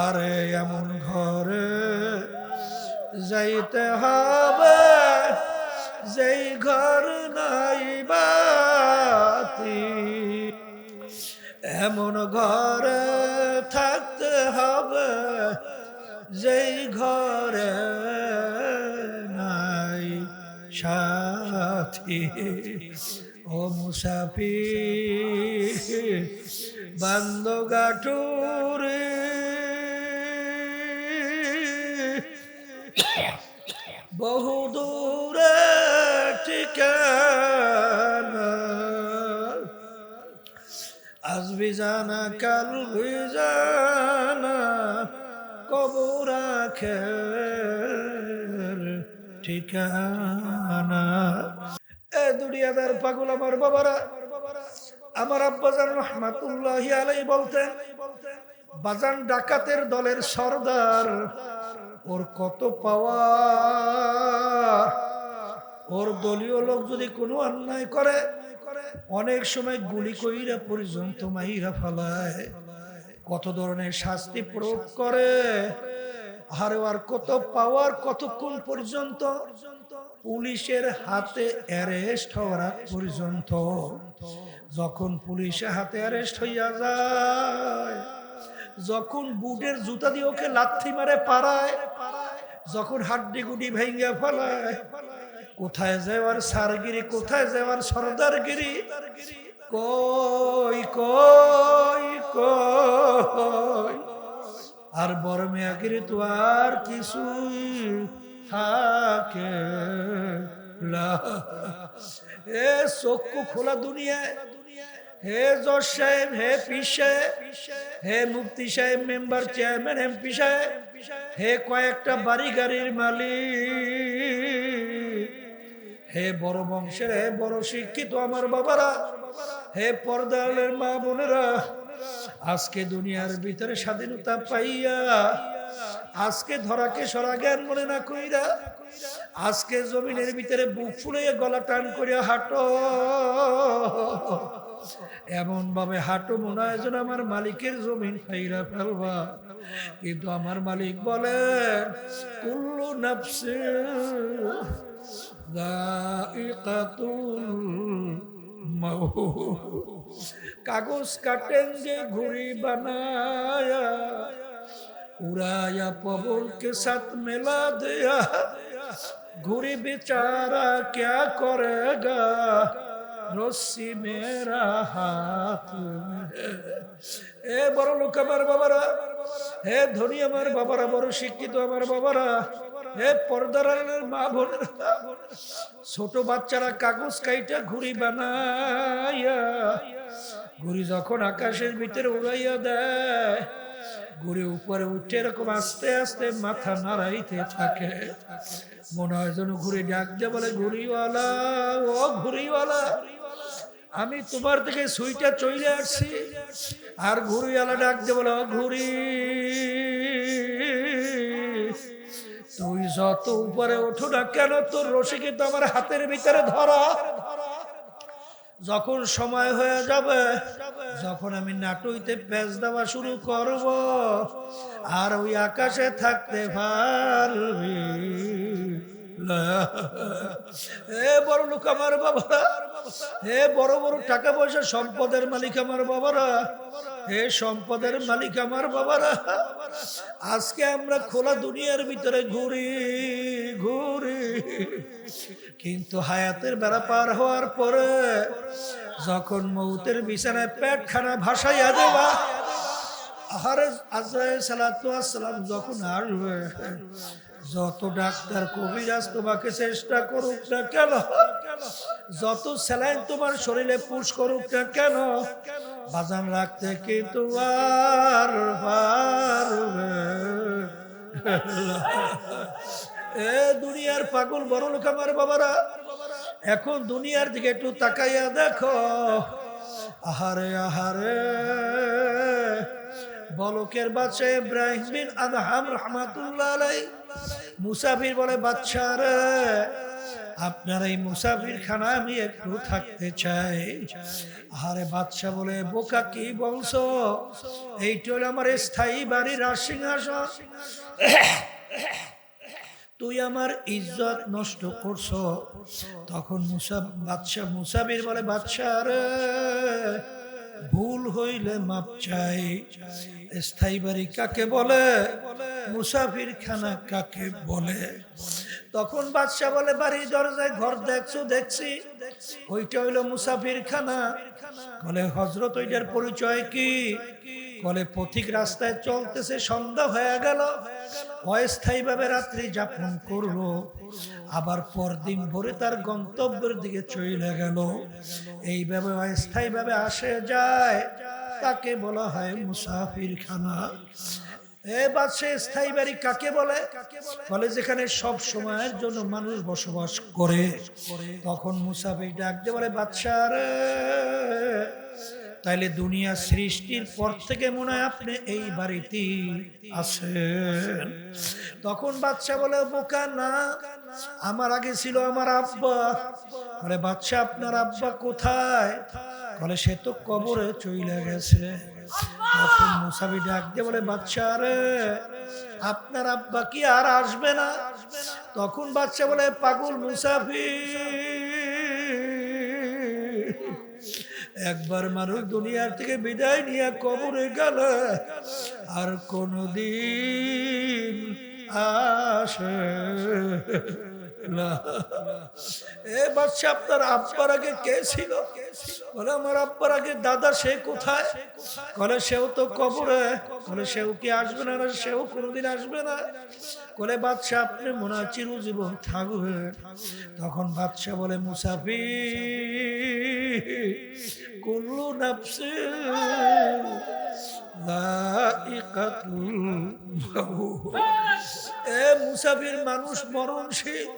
আরে এমন ঘরে যাইতে হবে যেই ঘর নাই বাতি, এমন ঘরে থাকতে হবে যেই ঘরে নাই সাথী। ও মুসাফির বান্দগাটুরে বহু দূরে ঠিকানা, আজ বিজানা কাল বিজানা কবর আখের ঠিকানা। এ দুনিয়াদার পাগল আমার বাবারা, আমার আব্বাজান রহমাতুল্লাহি আলাইহি বলতেন, বাজান ডাকাতের দলের সর্দার, ওর কত পাওয়ার। ওর দলীয় লোক যদি কোনো অন্যায় করে অনেক সময় গুলি কইরা পর্যন্ত মাইরা ফেলায়, কত ধরনের শাস্তি প্রয়োগ করে। আরে আর কত পাওয়ার, কতক্ষণ পর্যন্ত পুলিশের হাতে অ্যারেস্ট হওয়ার পর্যন্ত। যখন পুলিশের হাতে অ্যারেস্ট হইয়া যায়, যখন বুটের জুতা দিয়ে ওকে লাথি মারে পাড়ায়, যখন হাড্ডি গুডি ভেঙে ফেলায়, কোথায় যাওয়ার সারগিরি, কোথায় যাওয়ার সর্দারগিরি, কই কই কই। আর বড় মেয়াগিরি তো আর কিছুই থাকে না। এ চক্ষু খোলা দুনিয়ায়, হে জজ সাহেব, হে পীর সাহেব, হে মুফতি সাহেব, মেম্বার, চেয়ারম্যান, এমপি সাহেব, হে কয়েকটা বাড়ি গাড়ির মালিক, হে বড় বংশের, হে বড় শিক্ষিত আমার বাবারা, হে পর্দারের মা বোনেরা, আজকে দুনিয়ার ভিতরে স্বাধীনতা পাইয়া, আজকে ধরাকে সরা জ্ঞান মনে না কইরা, আজকে জমিনের ভিতরে বুক ফুলিয়ে গলা টান করিয়া হাঁটো, এমন ভাবে হাঁটো মনে হয় যেন আমার মালিকের জমিন ফাইরা ফেলবা। কিন্তু আমার মালিক বলেন, কুল্লু নাফসিন যায়িকাতুল মউত, কাগজ কাটেंगे घुड़ी बनाया, उड़ाया पवन के साथ मिला दिया, घुड़ी बेचारा क्या करेगा, रस्सी मेरा हाथ में। এ বড় লোক আমার বাবারা, হে ধনী আমার বাবারা, বড় শিক্ষিত আমার বাবারা, হে পর্দার মা বোনেরা, ছোট বাচ্চারা কাগজ কাইটা ঘুড়ি বানাইয়া, ঘুড়ি যখন আকাশের ভিতরে উড়াইয়া দেয়, ঘুড়ি উপরে উঠে এরকম আস্তে আস্তে মাথা নাড়াইতে থাকে, মনে হয় যেন ঘুড়ি ডাক দিয়ে বলে, ঘুড়িওয়ালা, ও ঘুড়িওয়ালা, আমি তোমার থেকে সুইটা চলে আসছি। আর ঘুড়িওয়ালা ডাক দিয়ে বলে, ঘুড়ি, তুই যত উপরে ওঠো না কেন, তোর রশি কিন্তু আমার হাতের ভিতরে ধরা। যখন সময় হয়ে যাবে, যখন আমি নাটুইতে প্যাচ দেওয়া শুরু করব, আর ওই আকাশে থাকতে পারবি না। হে বড় লোক আমার বাবারা, হে বড় বড় টাকা পয়সা সম্পদের মালিক আমার বাবারা, হে সম্পদের মালিক আমার বাবারা, আজকে আমরা খোলা দুনিয়ার ভিতরে ঘুরি ঘুরি, কিন্তু হায়াতের বেড়া পার হওয়ার পরে যখন মৌতের বিছানায় পেটখানা ভাসাইয়া দেবা, আহারে আজরাইল সালাতু ওয়াস সালাম যখন আসবে, যত ডাক্তার কবিরাজ তোমাকে চেষ্টা করুক না কেন, যত স্যালাইন তোমার শরীরে পুশ করুক না কেন, বাজান রাখতে কিন্তু আর পারবে না। এ দুনিয়ার পাগল বড় লোক আমার বাবারা, এখন দুনিয়ার দিকে একটু তাকাইয়া দেখো। আহারে আহারে, বলকের বাদশা ইব্রাহিম বিন আদহাম রহমাতুল্লাহ আলাইহি মুসাফির বলে, বাদশা রে, আপনার এই মুসাফির খানা আমি একটু থাকতে চাই। আরে বাদশা বলে, বোকা কি বলছো, এইটা হলো আমার স্থায়ী বাড়ির রাজসিংহাসন, তুই আমার ইজ্জত নষ্ট করছো। তখন বাদশা মুসাফির বলে, বাদশা রে, ভুল হইলে মাপ চাই। স্থায়ী বাড়ি কাকে বলে, মুসাফির খানা কাকে বলে? তখন বাদশা বলে, বাড়ির দরজায় ঘর দেখছো? দেখছি, ওইটা হইলো মুসাফির খানা। বলে, হযরত ওইটার পরিচয় কি? বলে, পথিক রাস্তায় চলতেছে, সন্ধ্যা হয়ে গেল, অস্থায়ী ভাবে রাত্রি যাপন করলো, আবার পরদিন ভোরে তার গন্তব্যের দিকে চলে গেল। এইভাবে অস্থায়ী ভাবে আসে যায়, তাকে বলা হয় মুসাফির খানা। স্থায়ী বাড়ি কাকে বলে? বলে, যেখানে সব সময়ের জন্য মানুষ বসবাস করে। তখন মুসাফির ডাক দিয়ে বলে, বাদশা রে, তাইলে দুনিয়া সৃষ্টির পর থেকে মনে হয় আপনি এই বাড়িতেই আছেন। তখন বাদশা বলে, বোকা না, আমার আগে ছিল আমার আব্বা। বলে, বাদশা আপনার আব্বা কোথায়? বলে, সে তো কবরে চলে গেছে। তখন মুসাফির ডাক দিয়ে বলে, বাদশা রে, আপনার আব্বা কি আর আসবে না? তখন বাদশা বলে, পাগল মুসাফির, একবার মানুষ দুনিয়ার থেকে বিদায় নিয়ে কবরে গেল, আর কোনদিন আসে না। বাদশা, আপনার আব্বার আগে কে ছিল? বলে, আমার আব্বার আগে দাদা। সে কোথায়? বলে, সেও তো কবরে। বলে, সেও কি আসবে না? সেও কোনোদিন আসবে না। বলে, বাদশা, আপনি মনে হয় চিরজীবন থাকবেন। তখন বাদশা বলে, মুসাফির, কুল্লু নাফসিন যায়িকাতুল মাউত। মুসাফির, মানুষ মরণশীল,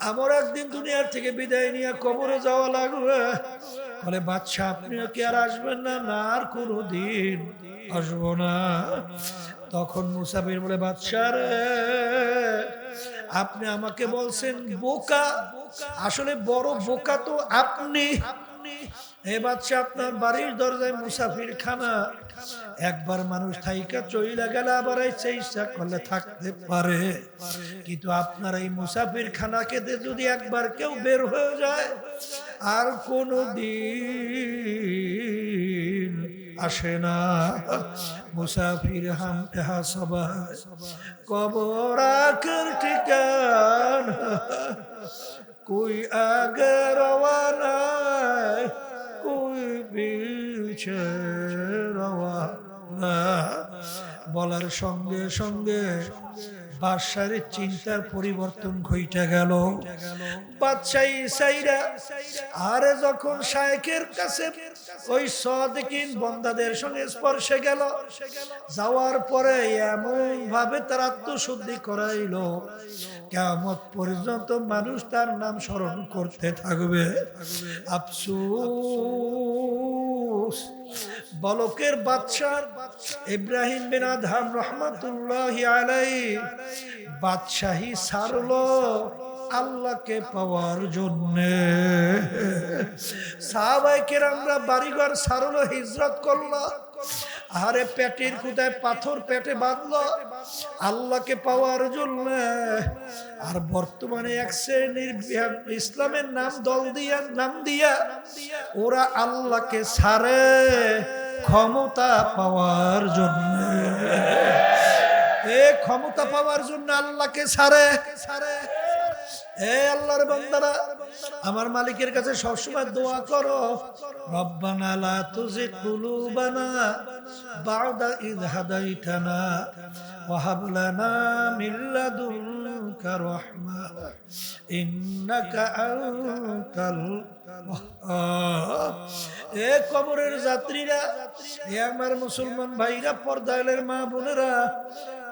আমার একদিন দুনিয়ার থেকে বিদায় নিয়ে কবরে যাওয়া লাগবে। বলে, বাদশা, আপনিও কি আর আসবেন না? না, আর কোনদিন আসবো না। তখন মুসাফির বলে, বাদশা রে, আপনি আমাকে বলছেন বোকা, আসলে বড় বোকা তো আপনি। বাদশা, আপনার বাড়ির দরজায় মুসাফির খানা, একবার মানুষ থাইকা চইলা গেলে আবার ইচ্ছা করলে থাকতে পারে, কিন্তু আপনার এই মুসাফির খানাকে যদি একবার কেউ বের হয়ে যায়, আর কোনো দিন আসে না। মুসাফির হাম এহা সবাই, কবর আখের ঠিকানা, কোই আগে রওয়ানা, কোই পিছে রওয়ানা। বলার সঙ্গে সঙ্গে বাদশাহের চিন্তার পরিবর্তন ঘটে গেল। বাদশাহ ইসাইরা আরে যখন শায়েখের কাছে ওই সাদিকিন বান্দাদের সঙ্গে স্পর্শে গেল, যাওয়ার পরে এমন ভাবে তার আত্মশুদ্ধি করাইলো, কিয়ামত পর্যন্ত মানুষ তার নাম স্মরণ করতে থাকবে। আফসোস, বলকের বাদশাহ ইব্রাহিম বিন আদহাম রহমাতুল্লাহি আলাইহি বাদশাহী ছাড়লো আল্লাহকে পাওয়ার জন্য। সাহাবায়ে কেরামরা বাড়িঘর ছাড়লো, হিজরত করলো, আরে পেটের কোথায় পাথর পেটে বাঁধলো আল্লাহকে পাওয়ার জন্য। আর বর্তমানে এক শ্রেণীর ইসলামের নাম দিয়া ওরা আল্লাহকে ছাড়ে ক্ষমতা পাওয়ার জন্য। ক্ষমতা পাওয়ার জন্য আল্লাহকে ছাড়ে। আল্লাহর বান্দারা, আমার মালিকের কাছে সবসময় দোয়া করো, রব্বানা লা তুজিগ কুলুবানা বা'দা ইয হাদাইতানা ওয়া হাব লানা মিন লাদুনকা রাহমা ইন্নাকা আনতাল এ কবরের যাত্রীরা, এ আমার মুসলমান ভাইরা, পর্দালের মা বোনেরা,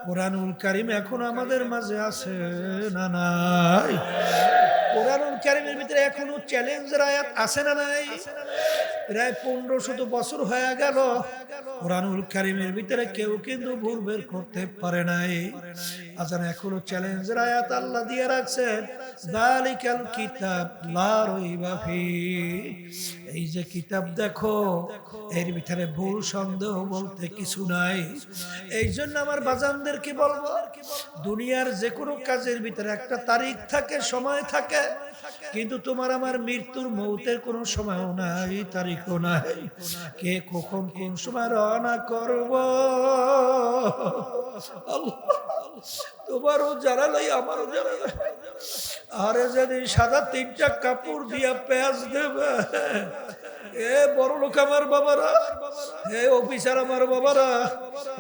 কোরআনুল কারীম এখন আমাদের মাঝে আছে না নাই? কোরআনুল কারীমের ভিতরে এখনো চ্যালেঞ্জের আয়াত আছে না নাই? প্রায় 1500 বছর হয়ে গেল, কোরআনুল কারীমের ভিতরে কেউ কিন্তু ভুল বের করতে পারে নাই। আজান এখনো চ্যালেঞ্জের আয়াত আল্লাহ দিয়ে রাখছেন, যালিকাল কিতাব লা রাইবা ফি। এই যে কিতাব দেখো, এর ভিতরে ভুল সন্দেহ বলতে কিছু নাই। এই জন্য আমার বাজানদেরকে বলবো, দুনিয়ার যে কোনো কাজের ভিতরে একটা তারিখ থাকে, সময় থাকে, কিন্তু তোমার আমার মৃত্যুর মৌতের কোনো সময়ও নাই, তারিখও নাই। কে কখন কোন সময় রওনা করব, তোমারও জানা নাই, আমারও জানা নাই। আরে যেদিন সাদা 3টা কাপড় দিয়া পেঁয়াজ দেবে, এ বড় লোক আমার বাবারা, হে অফিসার আমার বাবারা,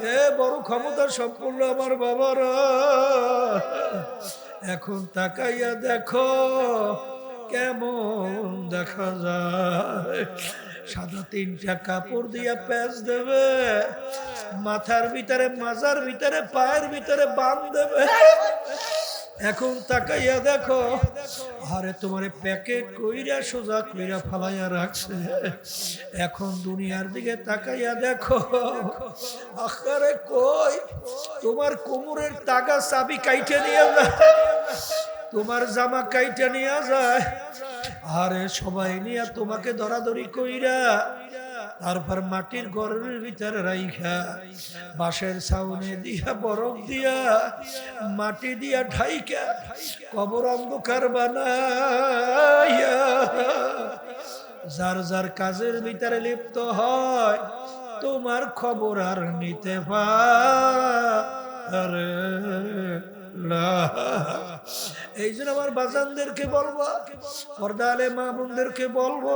হে বড় ক্ষমতা সম্পূর্ণ আমার বাবারা, এখন তাকাইয়া দেখো কেমন দেখা যায়। সাদা 3টা কাপড় দিয়া পেঁচ দেবে, মাথার ভিতরে, মাজার ভিতরে, পায়ের ভিতরে বাঁধ দেবে। এখন তাকাইয়া দেখো, আরে তোমারে প্যাকেট কইরা সোজা কইরা ফালাইয়া রাখছে। এখন দুনিয়ার দিকে তাকাইয়া দেখো, আরে কই তোমার কোমরের তাগা চাবি কাইটে নিয়ে যায়, তোমার জামা কাইটে নিয়ে যায়, আরে সবাই নিয়ে তোমাকে ধরাধরি কইরা তারপর মাটির ঘরের ভিতরে রাইখা, বাঁশের ছাউনি দিয়া, বরফ দিয়া, মাটি দিয়া ঢাইকা, কবর অন্ধকার বানাইয়া যার যার কাজের ভিতরে লিপ্ত হয়, তোমার খবর আর নিতে পারে না। এই জন্য আমার বাজানদেরকে বলবো, পর্দালে মা বোনদেরকে বলবো,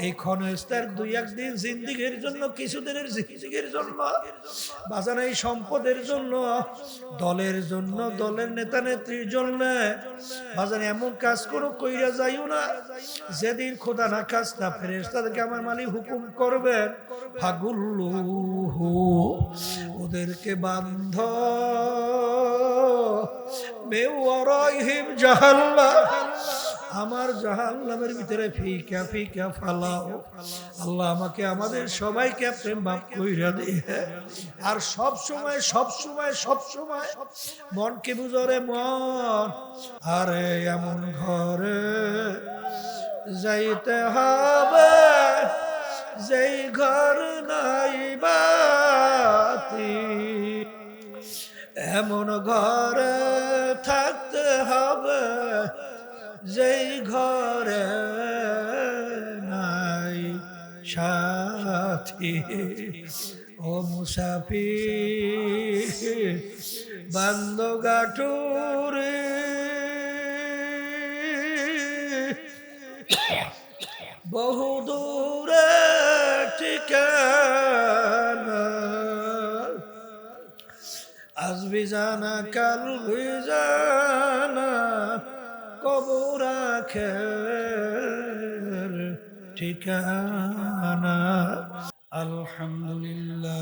এই ক্ষণস্থায়ী 2-1 দিন জিন্দিগির জন্য, কিছুদিনের জিন্দিগির জন্য, বাজান এই সম্পদের জন্য, দলের জন্য, দলের নেতা নেত্রীর জন্য, বাজান এমন কাজ করো কইরা যাইও না, যেদিন খোদা না খাস্তা ফেরেশতাদেরকে আমার মালিক হুকুম করবেন, ফাগুল্লুহু, ওদেরকে বান্ধ বেওয়ারাইহিম জাহান্নাম, আমার জাহান্নামের ভিতরে ফিকা ফিকা ফালাও। আল্লাহ আমাকে, আমাদের সবাইকে প্রেম ভাব কইরা দিয়ে, আর সব সময় সব সময় সব সময় মনকে বুঝরে মন, আরে এমন ঘরে যাইতে হবে যেই ঘর নাই বাতি, এমন ঘরে থাকতে হবে যেই ঘরে নাই সাথী। ও মুসাফির বান্দো গাঠুরে, বহু দূরে ঠিকানা, আজ বিজানা কাল বিজানা, কবর আখের ঠিকানা। আলহামদুলিল্লাহ,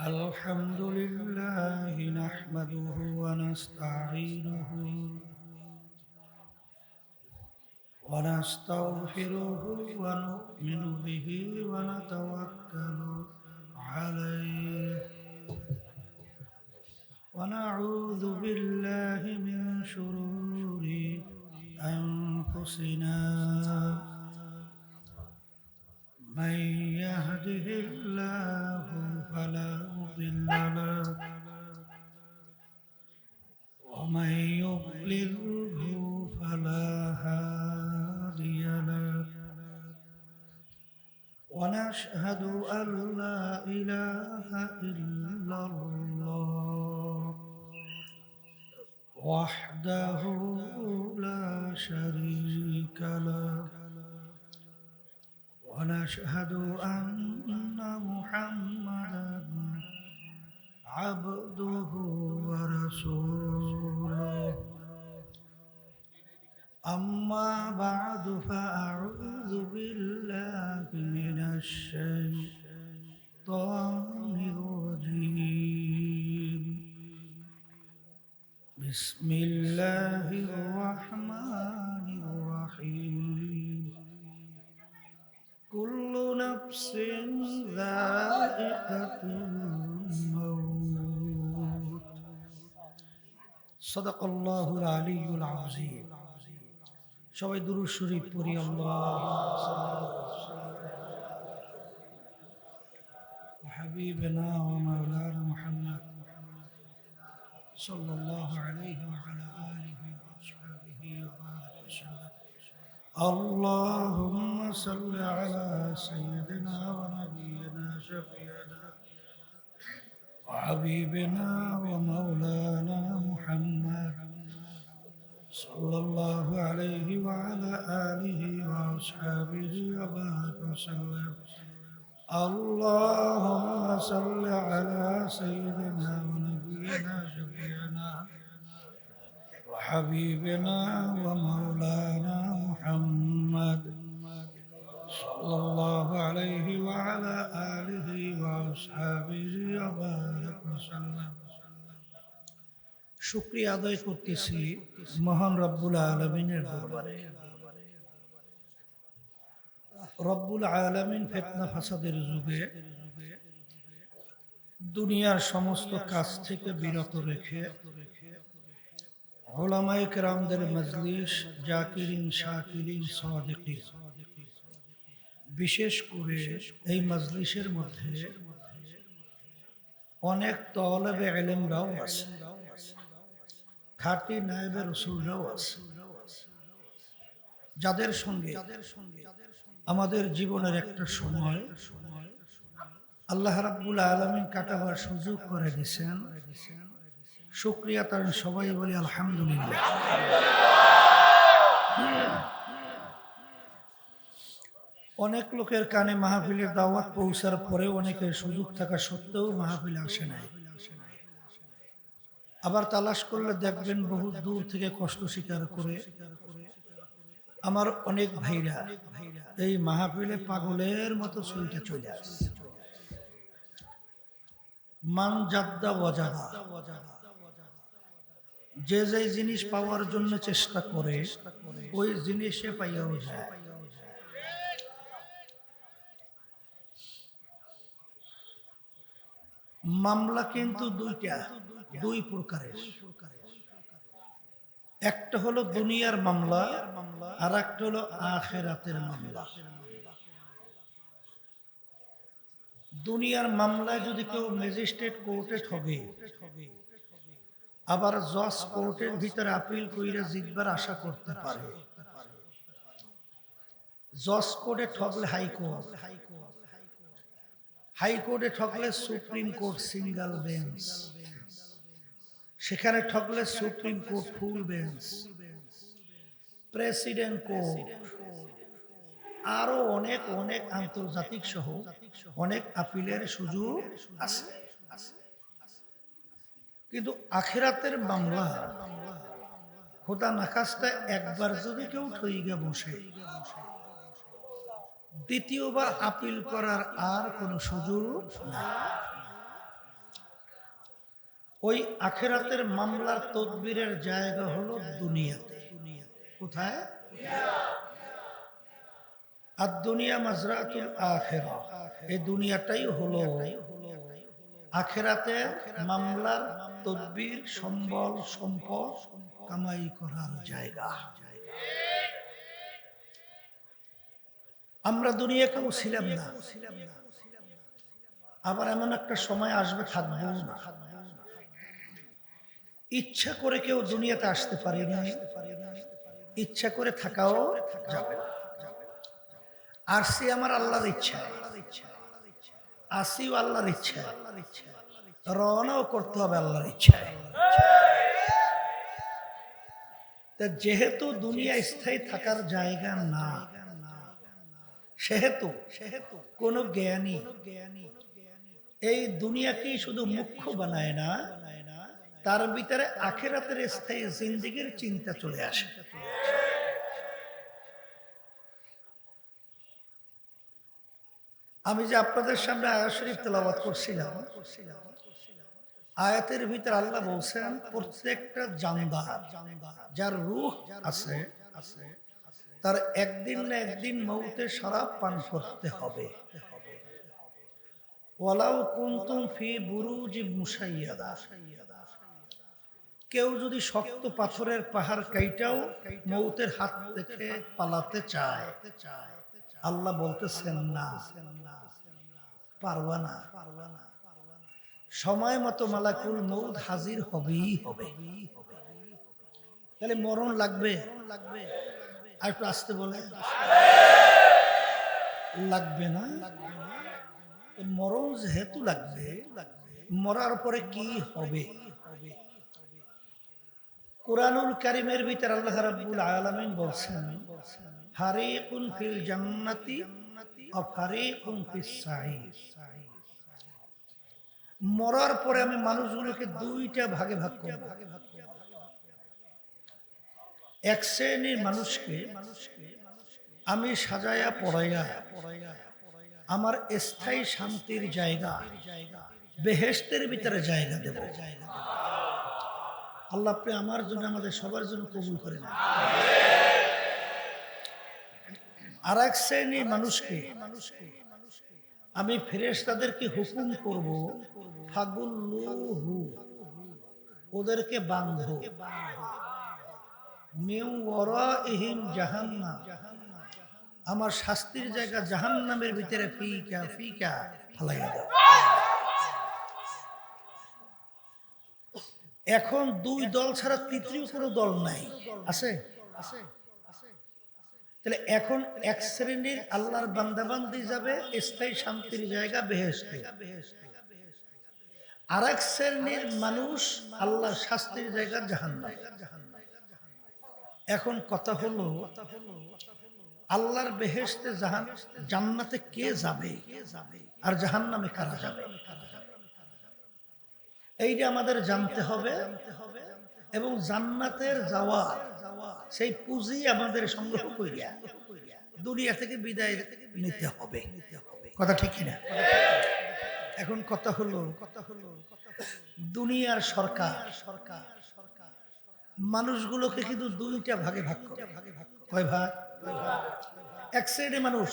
আলহামদুলিল্লাহ নাহমাদুহু ওয়া নাস্তাঈনুহু ওয়া নাস্তাগফিরুহু ওয়া নু'মিনু বিহি ওয়া নাতাওয়াক্কালু আলাইহি ওয়া নাউযু বিল্লাহি মিন শুরুরি আনফুসিনা, من يهده الله فلا مضل له ومن يضلله فلا هادي له، ونشهد أن لا إله إلا الله وحده لا شريك له، ونشهد أن محمدا عبده ورسوله أما بعد فأعوذ بالله من الشيطان الرجيم بسم الله الرحمن الرحيم كل نفس ذائقة الموت صدق الله العلي العظيم সবাই দুরূদ শরীফ পড়ি আল্লাহুম্মা হাবিবানা ওয়া মাওলানা মুহাম্মদ সাল্লাল্লাহু আলাইহি ওয়া আলা আলিহি ওয়া আসহাবিহি ওয়া বারাক ওয়া সাল্লাম اللهم صل على سيدنا ونبينا شفيعنا وحبيبنا ومولانا محمد صلى الله عليه وعلى آله وأصحابه وبارك وسلم اللهم صل على سيدنا ونبينا شفيعنا وحبيبنا ومولانا محمد صلى الله عليه وعلى آله وأصحابه وبارك وسلم শুকরিয়া আদায় করতেছি মহান রব্বুল আলামিনের দরবারে। রব্বুল আলামিন ফিতনা ফাসাদের যুগে দুনিয়ার সমস্ত কাজ থেকে বিরত রেখে উলামায়ে কেরামদের মজলিস, জাকিরিন, শাকিরিন, সাদিকিন, বিশেষ করে এই মজলিসের মধ্যে অনেক তালেবে ইলমরাও আছে, খাঁটি নায়েবে রাসূলরাও আছে, যাদের সঙ্গে আমাদের জীবনের একটা সময় আল্লাহ রাব্বুল আলামিন কাটাবার সুযোগ করে দিয়েছেন। শুকরিয়া তার সবাই বলি আলহামদুলিল্লাহ। অনেক লোকের কানে মাহফিলের দাওয়াত পৌঁছার পরে অনেকের সুযোগ থাকা সত্ত্বেও মাহফিলে আসে নাই। আবার তালাশ করলে দেখবেন বহু দূর থেকে কষ্ট স্বীকার করে আমার অনেক ভাইরা এই মাহফিলে পাগলের মতো ছুটে চলে আসে। মান জাদ্দা ওয়াজাদা, যে যে জিনিস পাওয়ার জন্য চেষ্টা করে ওই জিনিসে পাইয়াও যায়। মামলা কিন্তু দুই প্রকারের, একটা হলো দুনিয়ার মামলা আর একটা হলো আখিরাতের মামলা। দুনিয়ার মামলায় যদি কেউ ম্যাজিস্ট্রেট কোর্টে ঠগে, আবার জজ কোর্টের ভিতরে আপিল কইরা জিতবার আশা করতে পারে। জজ কোর্টে ঠগলে হাইকোর্ট, হাইকোর্টে ঠগলে সুপ্রিম কোর্ট সিঙ্গেল বেঞ্চ, সেখানে ঠগলে supreme court full bench, president court, আরো অনেক অনেক আন্তর্জাতিক সহ অনেক আপিলের সুযোগ আছে। কিন্তু আখিরাতের মামলা খোদা নাখাস্তা একবার যদি কেউ ঠইগে বসে, দ্বিতীয়বার আপিল করার আর কোনো সুযোগ নাই। ওই আখিরাতের মামলার তদবিরের জায়গা হলো দুনিয়াতে। কোথায়? আর দুনিয়া মাজরাতুল আখিরা, এই দুনিয়াটাই হলো আখিরাতের মামলার তদবির, সম্বল, সম্পদ কামাই করার জায়গা। আমরা দুনিয়া কেউ ছিলাম না, আবার এমন একটা সময় আসবে থাকবো না। ইচ্ছা করে কেউ দুনিয়াতে আসতে পারে না, ইচ্ছা করে থাকাও যাবে না। আসছি আমার আল্লাহর ইচ্ছা, আসিও আল্লাহর ইচ্ছা, রওনাও করতে হবে আল্লাহর ইচ্ছায়। যেহেতু দুনিয়া স্থায়ী থাকার জায়গা না, সেহেতু কোন জ্ঞানী এই দুনিয়াকেই শুধু মুখ্য বানায় না, তার ভিতরে আখিরাতের স্থায়ী জিন্দেগির চিন্তা চলে আসে। আমি যে আপনাদের সামনে আয়াত শরীফ তেলাওয়াত করছিলাম, আয়াতের ভিতরে আল্লাহ বলছেন প্রত্যেকটা জানদার যার রূহ আছে তার একদিন না একদিন মউতের শরাব পান করতে হবে। ওয়ালাউ কুনতুম ফি বুরুজি মুশাইয়াদা, কেউ যদি শক্ত পাথরের পাহাড় কাইটাও মউতের হাত থেকে পালাতে চায়, আল্লাহ বলতেছেন না, পারবা না। সময় মতো মালাকুল মউত হাজির হবেই হবে। তাহলে মরণ লাগবে, আর একটু আসতে বলে লাগবে না। মরণ যেহেতু লাগবে, মরার পরে কি হবে? কুরআনুল কারীমের ভিতর আল্লাহ রাব্বুল আলামিন বলছেন, ফারিকুন ফিল জান্নাতি ওয়া ফারিকুন ফিস সাঈর। মরার পরে আমি মানুষগুলোকে দুইটা ভাগে ভাগ করব। এক শ্রেণীর মানুষকে আমি সাজায়া পড়াইয়া আমার স্থায়ী শান্তির জায়গা বেহেশতের ভিতরে জায়গা দেব। আল্লাহ আপনি আমার জন্য আমাদের সবার জন্য কবুল করে নেন। আর এক শ্রেণীর মানুষকে আমি ফেরেশতাদেরকে হুকুম করব, ফাগুল্লুহু, ওদেরকে বাঁধো, মিন ওয়ারাইহিম জাহান্নাম, আমার শাস্তির জায়গা জাহান্নামের ভিতরে ফিকা ফিকা ফালাইয়া দাও। এখন দুই দল ছাড়া তৃতীয় কোনো দল নাই, আছে? তাহলে এখন এক শ্রেণীর আল্লাহর বান্দাবান্দি যাবে স্থায়ী শান্তির জায়গা বেহেশতে, আর এক শ্রেণীর মানুষ আল্লাহর শাস্তির জায়গা জাহান্নাম। এখন কথা হলো, আল্লাহর বেহেশতে জান্নাতে কে যাবে আর জাহান্নামে কারা যাবে? এইটা আমাদের জানতে হবে, এবং জান্নাতের যাওয়া সেই পুঁজি আমাদের সংগ্রহ করিয়া দুনিয়া থেকে বিদায় নিতে হবে। কথা ঠিক কিনা? এখন কথা হলো, দুনিয়ার সরকার মানুষগুলোকে কিন্তু দুইটা ভাগে ভাগ করে। কয় ভাগ? এক শ্রেণীর মানুষ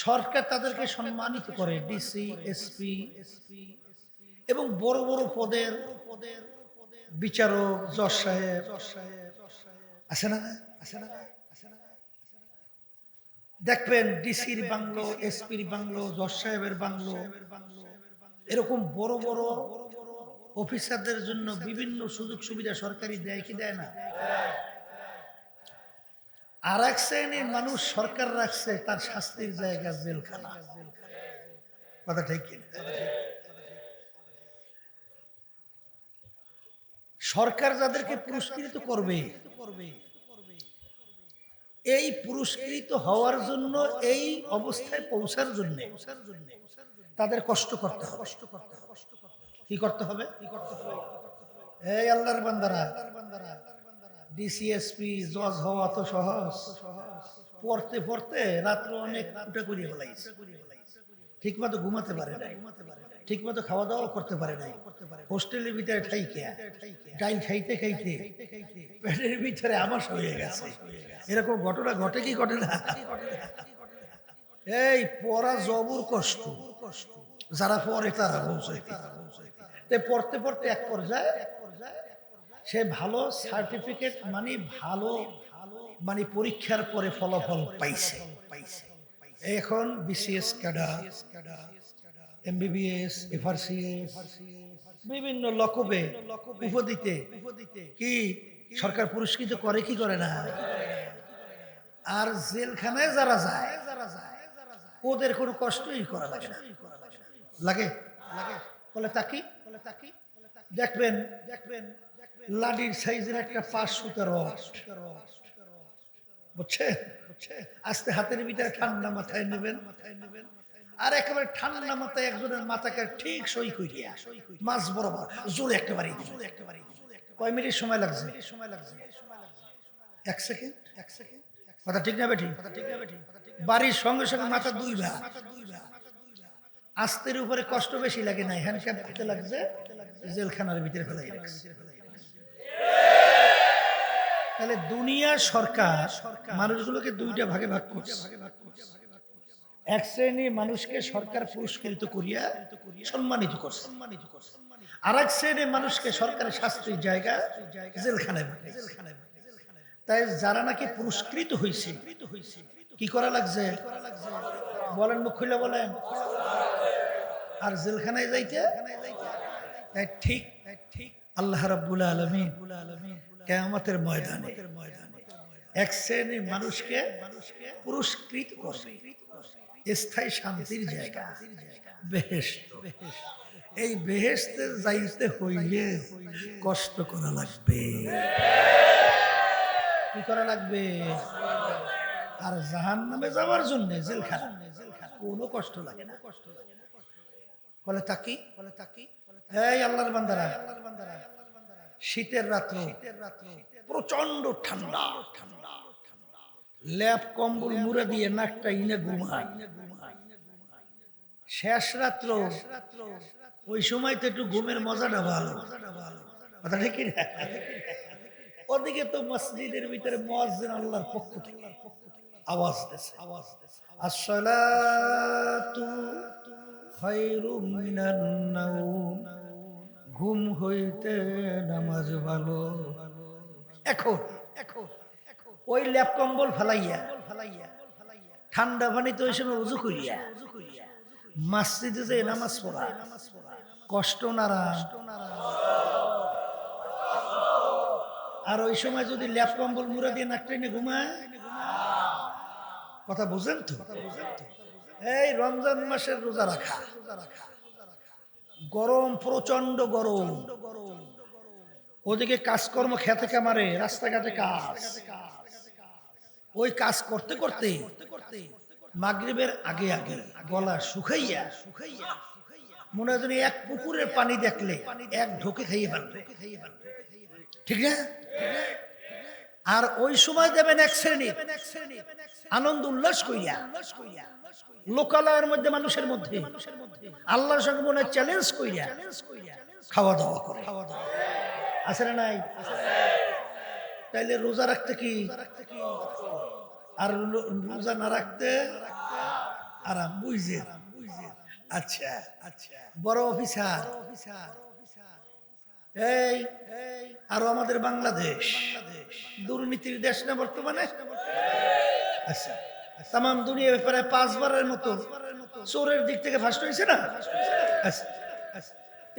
সরকার তাদেরকে সম্মানিত করে, ডিসি, এসপি এবং বড় বড় পদের বিচারক, জজ সাহেব আছে না? দেখবেন ডিসির বাংলো, এসপির বাংলো, জজ সাহেবের বাংলো, এরকম বড় বড় অফিসারদের জন্য বিভিন্ন সুযোগ সুবিধা সরকারি দেয় কি দেয় না? আর এক শ্রেণীর মানুষ সরকার রাখছে তার শাস্তির জায়গা জেলখানা। কথা ঠিক কিনা? সরকার যাদেরকে পুরস্কৃত করবে, এই পুরস্কৃত হওয়ার জন্য, এই অবস্থায় পৌঁছার জন্য তাদের কষ্ট করতে হবে। কি করতে হবে? এই আল্লাহর বান্দারা, ডিসিএসপি জজ হওয়া তো সহজ, পড়তে পড়তে রাত্রে অনেক উঠে করিয়ে ফেলাইছে, ঠিক মতো ঘুমাতে পারে নাই, ঠিক মতো খাওয়া দাওয়া করতে পারে নাই, হোস্টেলের ভিতরে ডাইল খাইতে খাইতে পেটের ভিতরে আমাশ হয়ে গেছে। এরকম ঘটনা ঘটে কি ঘটে না? এই পড়া জবর কষ্ট, যারা পড়ে তারা বলছে। পড়তে পড়তে এক পর্যায়ে সে ভালো সার্টিফিকেট মানে পরীক্ষার পরে ফলাফল পাইছে। এখন বিসিএস ক্যাডার, এমবিবিএস, এফআরসিএস, বিভিন্ন লকবে উপাধিতে কি সরকার পুরস্কৃত করে কি করে না? আর জেলখানায় যারা যায় ওদের কোনো কষ্টই করা লাগে না। লাগে? বলে তাকি দেখবেন লাডির সাইজের একটা 5 সুতার রড, বুঝছে? আস্তে হাতের ভিতরে ঠান্ডা মাথায় নেবেন, আর একেবারে ঠান্ডা মাথায় একজনের মাথাকে ঠিক সই করিয়া মাছ বরাবর জোরে একেবারে কয় মিনিট সময় লাগছে? 1 সেকেন্ড। কথা ঠিক না বেঠি? বাড়ির সঙ্গে সঙ্গে মাথা দুই ভাগ। আস্তের উপরে কষ্ট বেশি লাগে না, হ্যান্ডক্যাপ দিতে লাগছে, জেলখানার ভিতরে ফেলাই রাখছে। তাহলে দুনিয়া সরকার মানুষগুলোকে দুইটা ভাগে ভাগ করছে। এক শ্রেণীর মানুষকে সরকার পুরস্কৃত করিয়া সম্মানিত করছে, আর এক শ্রেণীর মানুষকে সরকারের শাস্তির জায়গা জেলখানায়। তাই যারা নাকি পুরস্কৃত হয়েছে কি করা লাগছে বলেন, মুখ খুলে বলেন। আর জেলখানায় যাইতে ঠিক আল্লাহ রাব্বুল আলামিন কিয়ামতের ময়দানে এক শ্রেণীর মানুষকে পুরস্কৃত করবে, স্থায়ী শান্তির জায়গা বেহেশত। এই বেহেশতে যাইতে হইলে কষ্ট করা লাগবে। কি করা লাগবে? আর জাহান্নামে যাওয়ার জন্য জেলখানা কোনো কষ্ট লাগে না। বলে তাকি এই আল্লাহর বান্দারা, শীতের রাত্র প্রচন্ড ঠান্ডা, ল্যাপ কম্বল মুড়ে দিয়ে নাকটা ইনে ঘুমায়। শেষ রাত্র ওই সময় তো একটু ঘুমের মজাটা ভালো, কথা ঠিক না? ওদিকে তো মসজিদের ভিতরে মুয়াজ্জিন আল্লাহর পক্ষ থেকে আওয়াজ দিচ্ছে, আসসালাতু খায়রুম মিনান নাওম, ঘুম হইতে নামাজ ভালো। এখন ওই ল্যাপ কম্বল ফালাইয়া ঠান্ডা পানিতে ওই সময় উযু করিয়া মসজিদে যে নামাজ পড়া কষ্ট নারা। আর ওই সময় যদি ল্যাপ কম্বল মুড়া দিয়ে নাক টেনে ঘুমায়, কথা বুঝেন তো? এই রমজান মাসের রোজা রাখা, গরম, প্রচন্ড গরম, ওদিকে কাজকর্ম খেতে কামারে রাস্তাঘাটে কাজ, ওই কাজ করতে করতে মাগরিবের আগে গলা শুকাইয়া মনে হয় এক পুকুরের পানি দেখলে এক ঢোকে খাইয়ে ফেলবে, ঠিক না? আর ওই সময় দেবেন এক শ্রেণী আনন্দ উল্লাস কইয়া লোকালয়ের মধ্যে, মানুষের মধ্যে আল্লাহর সঙ্গে মনে চ্যালেঞ্জ কইরা খাওয়া দাওয়া করে, আছে না নাই? তাইলে রোজা রাখতে কি আর রোজা না রাখতে আরাম, বুঝছে? আচ্ছা, বড় অফিসার এই আরো আমাদের বাংলাদেশ দুর্নীতির দেশ না বর্তমানে? আচ্ছা, তাম দুনিয়া প্রায় 5 বারের মতো চোরের দিক থেকে ফার্স্ট হয়েছে না?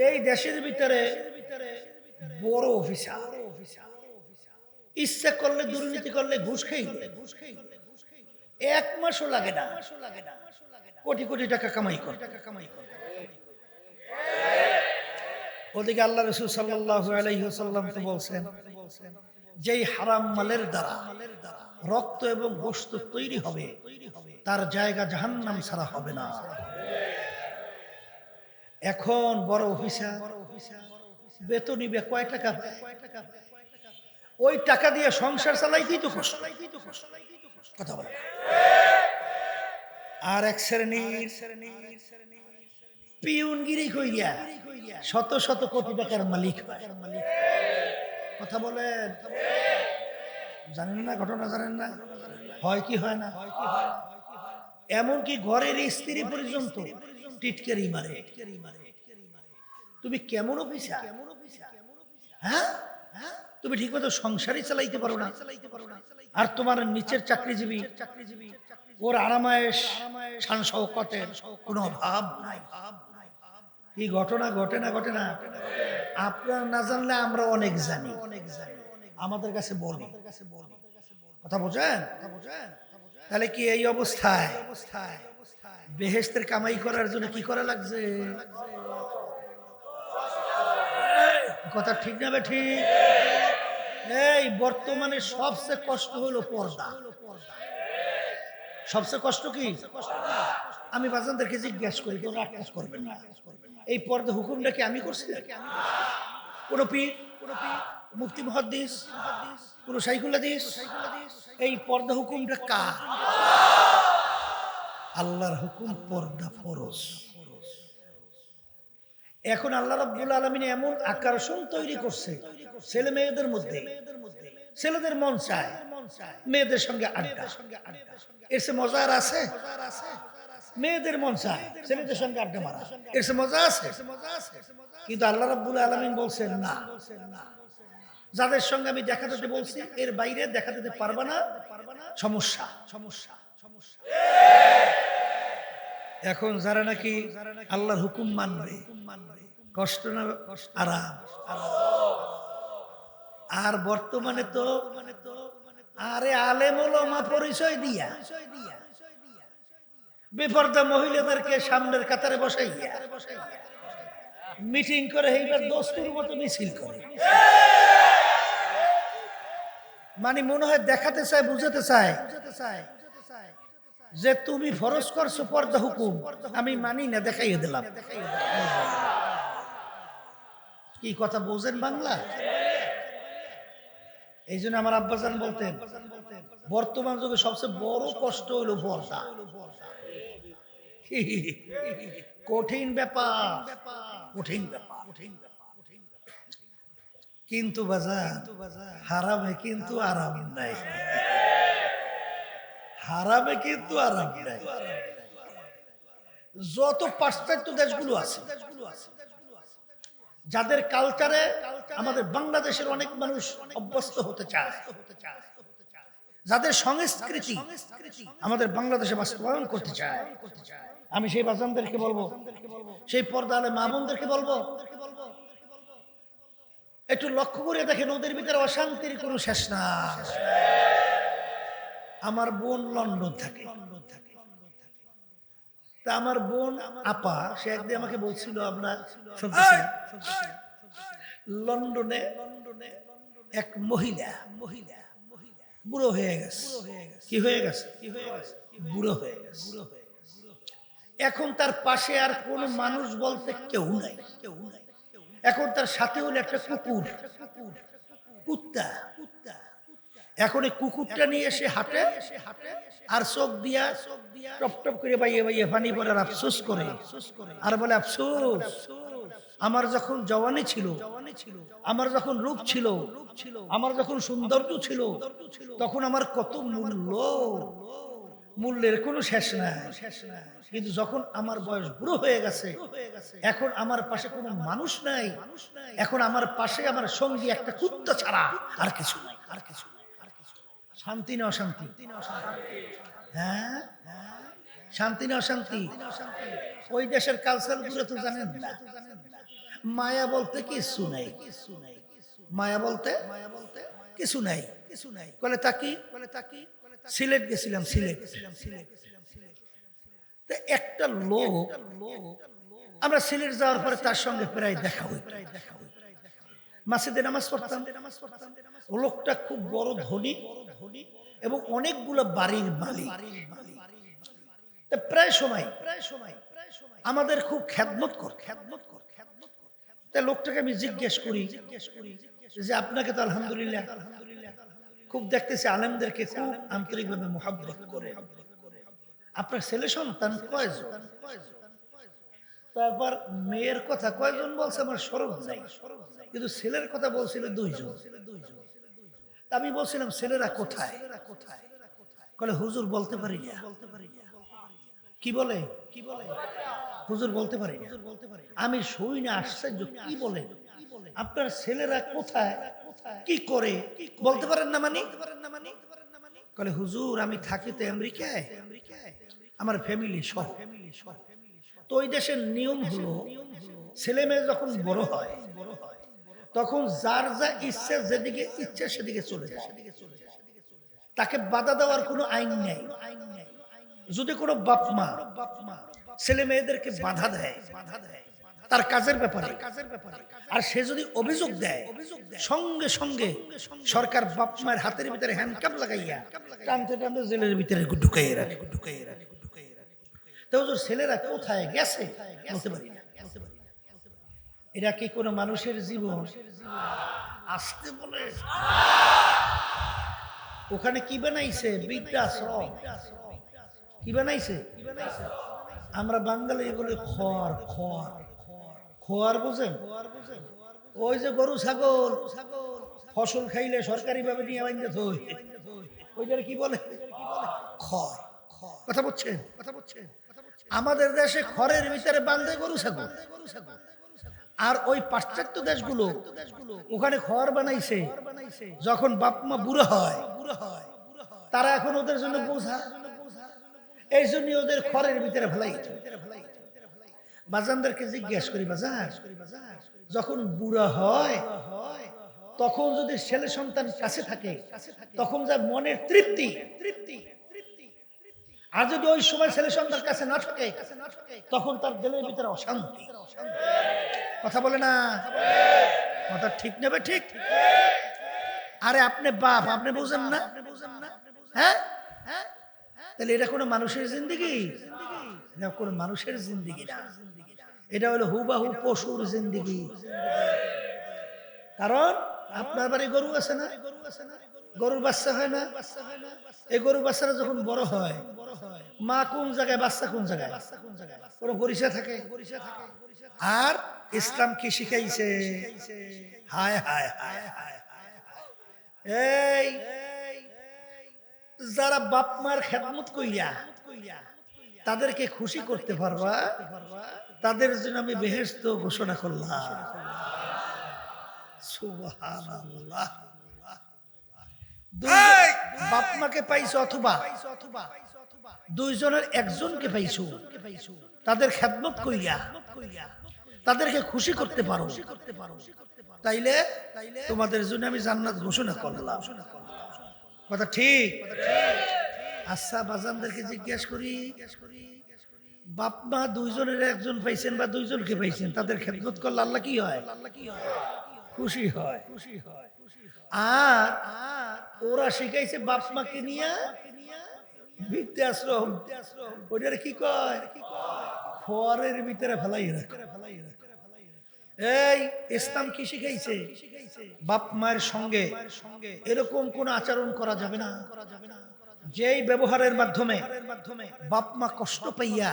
এই দেশের ভিতরে বড় অফিসার ইচ্ছা করলে দুর্নীতি করলে ঘুষ খাইলে 1 মাসও লাগে না, কোটি কোটি টাকা কামাই করে। ওদিকে আল্লাহ রাসূল সাল্লাল্লাহু আলাইহি ওয়াসাল্লাম তো বলছেন, যেই হারাম মালের দ্বারা রক্ত এবং গোশত তৈরি হবে তার জায়গা জাহান্নাম ছাড়া হবে না। এখন বড় অফিসার বেতন নিবে কয় টাকা? ওই টাকা দিয়ে সংসার চালাইতেই তো কষ্ট, কথা বলে। আর এক শ্রেণীর পিউনগিরি কইয়া শত শত কোটি টাকার মালিক, কথা বলেন। জানেন না ঘটনা? জানেন না হয় কি হয় না? এমনকি ঘরের স্ত্রী পর্যন্ত টিটকারি মারে। তুমি কেমন অফিসার? হ্যাঁ, তুমি ঠিক মতো সংসারই চালাইতে পারো না, আর তোমার নিচের চাকরিজীবী ওর আরামায়েশ শান শওকতের কোনো অভাব নাই। এই ঘটনা ঘটে না? আপনারা না জানলে আমরা অনেক জানি, আমাদের কাছে বলি, কথা বোঝেন? তাহলে কি এই অবস্থায় বেহেশতের কামাই করার জন্য কি করা লাগছে? কথা ঠিক না বে ঠিক? এই বর্তমানে সবচেয়ে কষ্ট হলো পর্দা। সবচেয়ে কষ্ট কি? আমি বাজানদেরকে জিজ্ঞেস করি, কেউ রাগ করবেন না, এই পর্দা হুকুমটা কি আমি করছি? কোন পীর, মুফতি মুহাদ্দিস, কোন শাইখুল হাদিস, এই পর্দা হুকুমটা কার? আল্লাহর হুকুম, পর্দা ফরজ। এখন আল্লাহ রাব্বুল আলামিন এমন আকর্ষণ তৈরি করছে ছেলে মেয়েদের মধ্যে, ছেলেদের মন চায় মেয়েদের সঙ্গে আড্ডা, এর সে মজা আর আছে? মেয়েদের মন চায় ছেলেদের সঙ্গে আড্ডা মারা, এর সে মজা আছে? কিন্তু আল্লাহ রাব্বুল আলামিন বলছেন না, যাদের সঙ্গে আমি দেখা দিতে বলছি এর বাইরে দেখা দিতে পারবা না, সমস্যা। এখন যারা নাকি আল্লাহর হুকুম মানবে, কষ্ট না আরাম। আর বর্তমানে তো আরে আলেম ওলামা পরিচয় দিয়া বেপরদা মহিলাদেরকে সামনের কাতারে বসাইয়া মিটিং করে এইবার দস্তুর মতো মিছিল করে, মানে মনে হয় দেখাতে চায়, বুঝাতে চায় যে তুমি ফরজ করছো পর্দা হুকুম, আমি মানি না, দেখাইয়ে দিলাম। কি কথা বোঝেন বাংলা? এই জন্য আমার আব্বাজান বলতেন বর্তমান যুগে সবচেয়ে বড় কষ্ট হইল পর্দা। কঠিন ব্যাপার, কঠিন ব্যাপার। কিন্তু বাজার হারামে কিন্তু আরাম নাই, হারামে কিন্তু আরাম নাই। যত পাশ্চাত্য দেশগুলো আছে, যাদের কালচারে আমাদের বাংলাদেশের অনেক মানুষ অভ্যস্ত হতে চায়, যাদের সংস্কৃতি আমাদের বাংলাদেশে বাস্তবায়ন করতে চায়, আমি সেই বাজানদেরকে বলবো, সেই পর্দা আলে মা বোনদেরকে বলবো, একটু লক্ষ্য করে দেখেন ওদের ভিতরে অশান্তির কোনো শেষ না। আমার বোন লন্ডন থাকে, তা আমার বোন আপা সে একদিন আমাকে বলছিল, আমরা লন্ডনে এক মহিলা বুড়ো হয়ে গেছে। কি হয়ে গেছে? বুড়ো হয়ে গেছে। এখন তার পাশে আর কোন মানুষ বলতে কেউ নাই। এখন তার সাথে হলো একটা কুকুর, কুত্তা। এখন এই কুকুরটা নিয়ে এসে হাঁটে আর চোখ দিয়া টপ টপ করে বাইয়ে বাইয়ে পানি পড়ে আফসোস করে, আর বলে আফসোস, আমার যখন জওয়ানি ছিল, আমার যখন রূপ ছিল, আমার যখন সৌন্দর্য ছিল, তখন আমার কত মূল্য, মূল্যের কোনো শেষ নাই। কিন্তু যখন আমার বয়স বুড়ো হয়ে গেছে, এখন আমার পাশে কোনো মানুষ নাই, এখন আমার পাশে আমার সঙ্গী একটা কুত্তা ছাড়া আর কিছু নাই, আর কিছু নাই। শান্তি না অশান্তি? হ্যাঁ, শান্তি না অশান্তি? ওই দেশের কালচার গুলো তো জানেন না। মায়া বলতে কিছু নাই, মায়া বলতে কিছু নাই। বলে তাকি সিলেট গেছিলাম, সিলেট একটা লোক, আমরা সিলেট যাওয়ার পরে তার সঙ্গে প্রায় দেখা হই, মসজিদে নামাজ পড়তাম। ও লোকটা খুব বড় ধনী এবং অনেকগুলো বাড়ির মালিক। প্রায় সময় আমাদের খুব খেদমত কর। তাই লোকটাকে আমি জিজ্ঞেস করি যে আপনাকে তো আলহামদুলিল্লাহ খুব দেখতেছি আলেমদেরকে খুব আন্তরিকভাবে মোহাব্বত করে, আপনার ছেলে সন্তান কয়জন? তারপর মেয়ের কথা কয়জন বলছে আমার স্মরণ নাই, কিন্তু ছেলের কথা বলছিল 2 জন। আমি বলছিলাম ছেলেরা কোথায়? বলে হুজুর বলতে পারি না। কি বলে? হুজুর বলতে পারি না। আমি শুই না, আশ্চর্য, কি বলে? আপনার ছেলেরা কোথায়, কি করে বলতে পারেন না? মানে বলে হুজুর আমি থাকি তো আমেরিকায়, আমার ফ্যামিলি সহ। তো ওই দেশের নিয়ম হলো ছেলে মেয়ে যখন বড় হয় তখন যার যা ইচ্ছে, যেদিকে ইচ্ছে সেদিকে চলে যায়, তাকে বাধা দেওয়ার কোনো আইন নেই। যদি কোনো বাপ মা ছেলে মেয়েদেরকে বাধা দেয় তার কাজের ব্যাপারে, আর সে যদি অভিযোগ দেয়, সঙ্গে সঙ্গে সরকার বাপ মায়ের হাতের ভিতরে হ্যান্ডকাপ লাগাইয়া টানতে টানতে জেলের ভিতরে ঢুকাইয়ে রাখে। তো হুজুর ছেলেরা কোথায় গেছে বলতে পারি না। এরা কি কোনো মানুষের জীবন? আসতে বলে ওখানে কি বানাইছে? বৃদ্ধাশ্রম। কি বানাইছে? আমরা বাঙালি বলে খড়। খড় খড় বুঝেন? ওই যে গরু ছাগল ফসল খাইলে সরকারি ভাবে নিয়ে বাইন্দে থই, ওইটার কি বলে? খড়। কথা বলছেন? আমাদের দেশে খড়ের ভিতরে বাঁধে গরু ছাগল, আর ওই পাশ্চাত্য দেশগুলো ওখানে খড় বানাইছে। যখন বাপ মা বুড়ো হয় তারা এখন ওদের জন্য বোঝা, এই জন্য ওদের খড়ের ভিতরে ফেলাই। বাজানদেরকে জিজ্ঞেস করি, বাজান যখন বুড়া হয় তখন যদি ছেলে সন্তান কাছে থাকে তখন যা মনের তৃপ্তি, আর যদি ওই সময় ছেলে সন্তান কাছে না থাকে তখন তার দিলের ভিতরে অশান্তি। কথা বলে না? কথা ঠিক নেবে? ঠিক। আরে আপনি বাপ, আপনি বুঝেন না? হ্যাঁ, তাহলে এটা কোনো মানুষের জিন্দেগি? এটা কোনো মানুষের জিন্দেগি না, এটা হলো হুবাহু পশুর জিন্দেগি। কারণ আপনার বাড়ি গরু আছে না? গরুর বাচ্চা হয় না? এই গরুর বাচ্চারা যখন বড় হয়, মা কোন জায়গায় বাচ্চা কোন জায়গায় কোনো পরিচয় থাকে। আর ইসলাম কি শিখাইছে? হায় হায় হায় হায়, এই যারা বাপ মার খেদমত কইয়া তাদেরকে খুশি করতে পারবা, তাদের জন্য আমি বেহেশত ঘোষণা করলাম। সুবহানাল্লাহ। বাপ মাকে পাইছো অথবা দুইজনের একজনকে পাইছো, তাদের খেদমত কইয়া তাদেরকে খুশি করতে পারো, তাইলে তোমাদের জন্য আমি জান্নাত ঘোষণা করলাম। কথা ঠিক? আচ্ছা বাজানদেরকে জিজ্ঞেস করি, বাপ মা দুইজনের একজন পাইছেন বা দুইজনকে পাইছেন, তাদের খেদমত করলে আল্লাহ কি হয়? খুশি হয়। আর ওরা শিখাইছে বাপ মাকে নিয়ে বৃদ্ধাশ্রম, ওইটার কি কয়? খড়ের ভিতরে ফেলাই রাখে। এই ইসলাম কি শিখাইছে? বাপ মায়ের সঙ্গে এরকম কোন আচরণ করা যাবে না যেই ব্যবহারের মাধ্যমে বাপ মা কষ্ট পাইয়া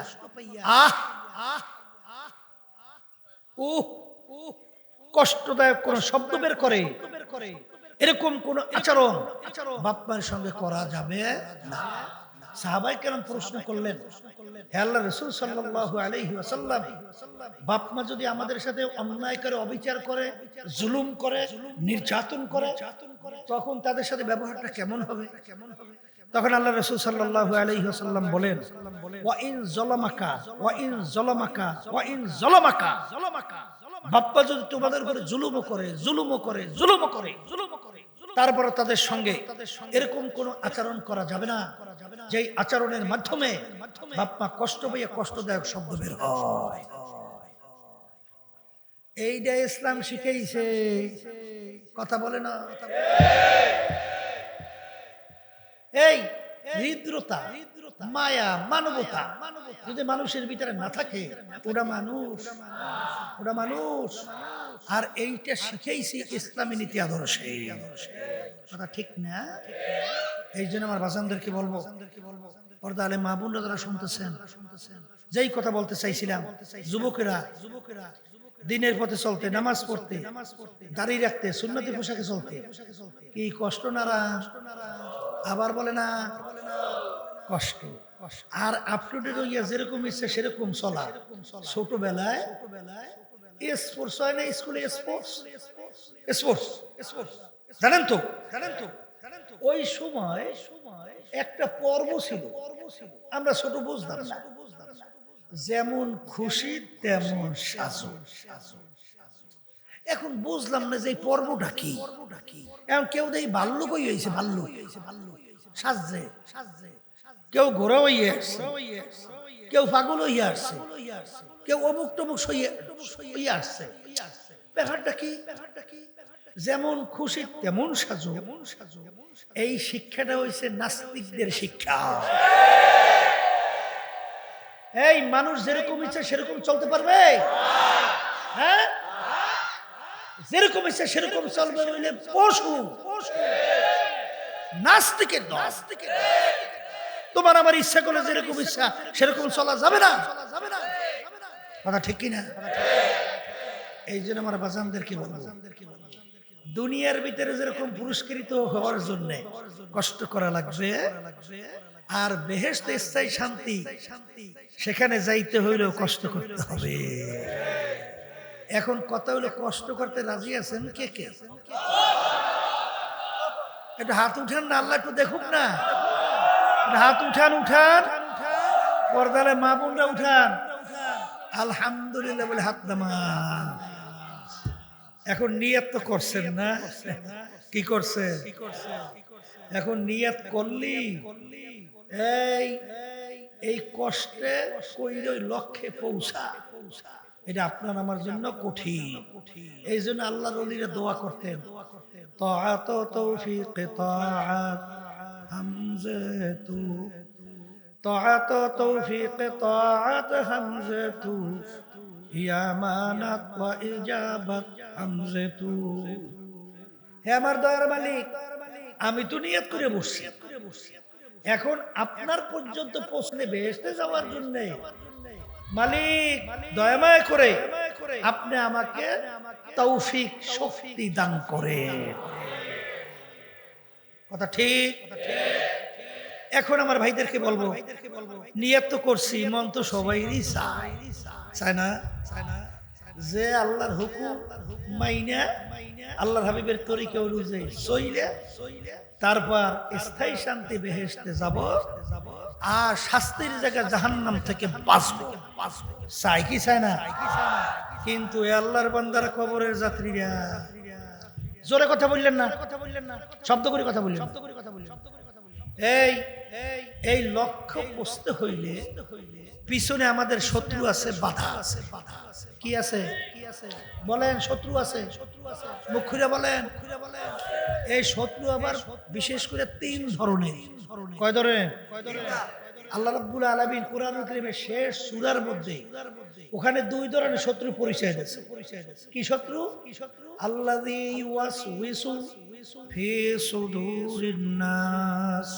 কষ্টদায়ক কোন শব্দ বের করে, এরকম কোন আচরণ বাপ মায়ের সঙ্গে করা যাবে না। সাহাবায়ে কেরাম প্রশ্ন করলেন, হে আল্লাহর রাসূল সাল্লাল্লাহু আলাইহি ওয়াসাল্লাম, বাপ মা যদি আমাদের সাথে অন্যায় করে, অবিচার করে, জুলুম করে, নির্যাতন করে, তখন তাদের সাথে ব্যবহারটা কেমন হবে? তখন আল্লাহর রাসূল সাল্লাল্লাহু আলাইহি ওয়াসাল্লাম বলেন, ওয়া ইন যালামাকা ওয়া ইন যালামাকা ওয়া ইন যালামাকা, বাপ্পা যদি তোমাদের উপরে জুলুমও করে, তারপর তাদের সঙ্গে এরকম কোন আচরণ করা যাবে না যেই আচরণের মাধ্যমে বাপ্পা কষ্ট পাইয়া কষ্টদায়ক শব্দ বের হয়। এইটা ইসলাম শিখাইছে। কথা বলে না? এই হৃদ্রতা, মায়া, মানবতা যদি মানুষের ভিতরে না থাকে, ওটা মানুষ। আর এইটা শিখাইছি ইসলামী নীতি আদর্শে। কথা ঠিক না? এই জন্য আমার বাজানদেরকে বলবো, পর্দা আলে মা বোনরা যারা শুনতেছেন, যেই কথা বলতে চাইছিলাম, যুবকেরা দিনের পথে চলতে, নামাজ পড়তে, দাঁড়িয়ে রাখতে, সুন্নতি পোশাকে চলতে কি কষ্ট নারা? আবার বলে না কষ্ট। আর আপ টু ডেট হইয়া যেরকম ইচ্ছে সেরকম চলা। ছোটবেলায় স্পোর্টস হয় না স্কুলে? স্পোর্টস জানেন তো? ওই সময় একটা পর্ব ছিল, আমরা ছোট বুঝতাম না। যেমন খুশি তেমন সাজো। এখন বুঝলাম না যে পর্বটা কি। এখন কেউ দেখি ভাল্লুক হইছে, ভাল্লুক সাজছে, কেউ ঘোড়া হইয়া আসছে, কেউ পাগল হইয়া আসছে, কেউ অমুক টমুক হইয়া আসছে। ব্যাপারটা কি? যেমন খুশি তেমন সাজো, এই শিক্ষাটা হইছে নাস্তিকদের শিক্ষা। এই মানুষ যেরকম ইচ্ছা সেরকম চলতে পারবে? হ্যাঁ, যেরকম ইচ্ছা সেরকম চলবে বলে পশু, নাস্তিকের দল। তোমার আমার ইচ্ছা করলে যেরকম ইচ্ছা সেরকম চলা যাবে না, কথা ঠিক কিনা? এই জন্য আমার বাজানদেরকে বলবো, দুনিয়ার ভিতরে যেরকম পুরস্কৃত হওয়ার জন্য কষ্ট করা লাগবে, আর বেহেশতে স্থায়ী শান্তি সেখানে যাইতে হইলেও কষ্ট করতে হবে। এখন কথা হলো, কষ্ট করতে রাজি আছেন কে কে? একটু হাত উঠান না, আল্লাহ একটু দেখুক না। হাত উঠান, উঠান, পর্দালে মা বোনরা উঠান। আলহামদুলিল্লাহ বলে হাত নামান। এখন নিয়ত তো করছেন না? কি করছে? এখন নিয়ত করলি এই কষ্টে কইরই লক্ষ্যে পৌঁছা, এটা আপনার আমার জন্য কঠিন। এই জন্য আল্লাহর ওলিরা দোয়া করতেন, তাআত তৌফিক তাআত হামজাতু, তাআত তৌফিক তাআত হামজাতু, ইয়ামানাত ওয়া ইজাবাত হামজাতু। হে আমার দয়ার মালিক, আমি তো নিয়ত করে বসছি, এখন আপনার পর্যন্ত পৌঁছলে বেহেশতে যাওয়ার জন্য মালিক দয়াময় করে আপনি আমাকে তৌফিক শক্তি দান করে। কথা ঠিক? এখন আমার ভাইদেরকে বলবো, নিয়ত তো করছি, মন তো সবাইরই চায়, চায় না? যে আল্লাহর হুকুম মাইনা আল্লাহর হাবিবের তরিকা অনুযায়ী চইলে তারপর স্থায়ী শান্তি বেহেশতে যাব, আর শাস্তির জায়গা জাহান্নাম থেকে বাঁচবো, চাই কি চায় না? কিন্তু আল্লাহর বান্দারা, কবরের যাত্রীরা, জোরে কথা বললেন না, শব্দ করে কথা বললেন। এই লক্ষ্য পৌঁছতে হইলে পিছনে আমাদের শত্রু আছে, বাধা আছে। কি আছে বলেন? শত্রু আছে, মুখ খুলে বলেন। এই শত্রু আবার বিশেষ করে 3 ধরনের। কয় ধরনের? আল্লাহ রাব্বুল আলামিন কোরআনুল কারীমের শেষ সূরার মধ্যে ওখানে 2 ধরনের শত্রু পরিচয় দিয়েছে। কি শত্রু? আল্লাযী ইউওয়াসউইসু ফি সুদুরিন নাস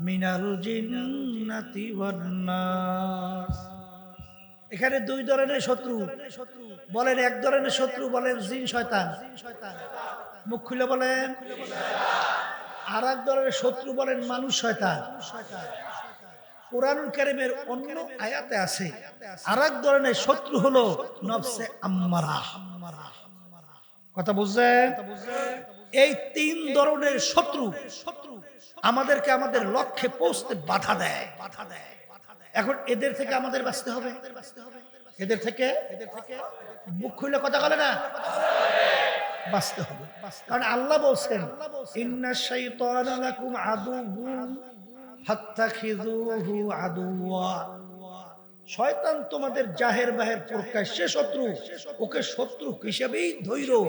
মিনাল জিন্নাতি ওয়ান নাস। এখানে 2 ধরনের শত্রু বলেন। এক ধরনের শত্রু বলেন জিন শয়তান, মুখ খুলে বলেন। আর এক ধরনের শত্রু বলেন মানুষ শয়তান। কোরআনুল কারীমের অন্য আয়াতে আছে আর এক ধরনের শত্রু হলো নফসে আম্মারা। কথা বুঝছেন? এই 3 ধরনের শত্রু আমাদেরকে আমাদের লক্ষ্যে পৌঁছতে বাধা দেয়। এখন এদের থেকে আমাদের বাঁচতে হবে। এদের থেকে মুখ খুলে কথা বলে না, বাঁচতে হবে। কারণ আল্লাহ বলছেন, ইন্নাশ শাইতানা লাকুম আদুউন ফাত্তাখিযুহু আদুওয়া। শয়তান তোমাদের জাহের বাহের প্রকাশ্যে শত্রু, ওকে শত্রু হিসেবেই ধইরো,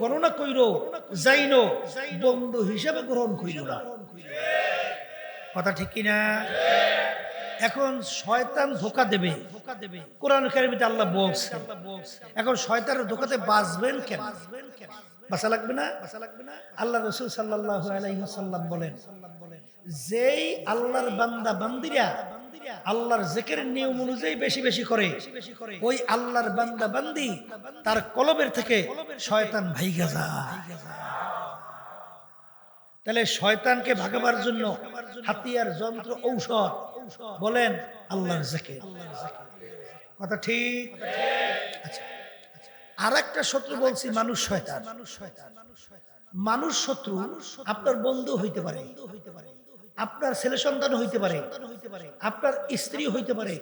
গণনা কইরো, যাইনো, বন্ধু হিসেবে গ্রহণ কইরো না। কথা ঠিক কিনা? এখন শয়তান ধোঁকা দেবে, কোরআন কারীমে আল্লাহ বলছে। এখন শয়তানের ধোঁকাতে বাঁচবেন কেন? বাঁচা লাগবে না? আল্লাহ রাসূল সাল্লাল্লাহু আলাইহি ওয়াসাল্লাম বলেন, যেই আল্লাহর বান্দা বান্দিরা আল্লাহর জিকিরের নিয়ম অনুযায়ী বেশি বেশি করে, ওই আল্লাহর বান্দা বান্দি তার কলবের থেকে শয়তান ভাইগা যায়। তাহলে শয়তানকে ভাগাবার জন্য হাতিয়ার, যন্ত্র, ঔষধ বলেন আল্লাহর জিকির। কথা ঠিক? আচ্ছা, আর একটা শত্রু বলছি মানুষ শয়তান। মানুষ শত্রু আপনার বন্ধু হইতে পারে, আপনার ছেলে সন্তান হইতে পারে, আপনার স্ত্রী হইতে পারে,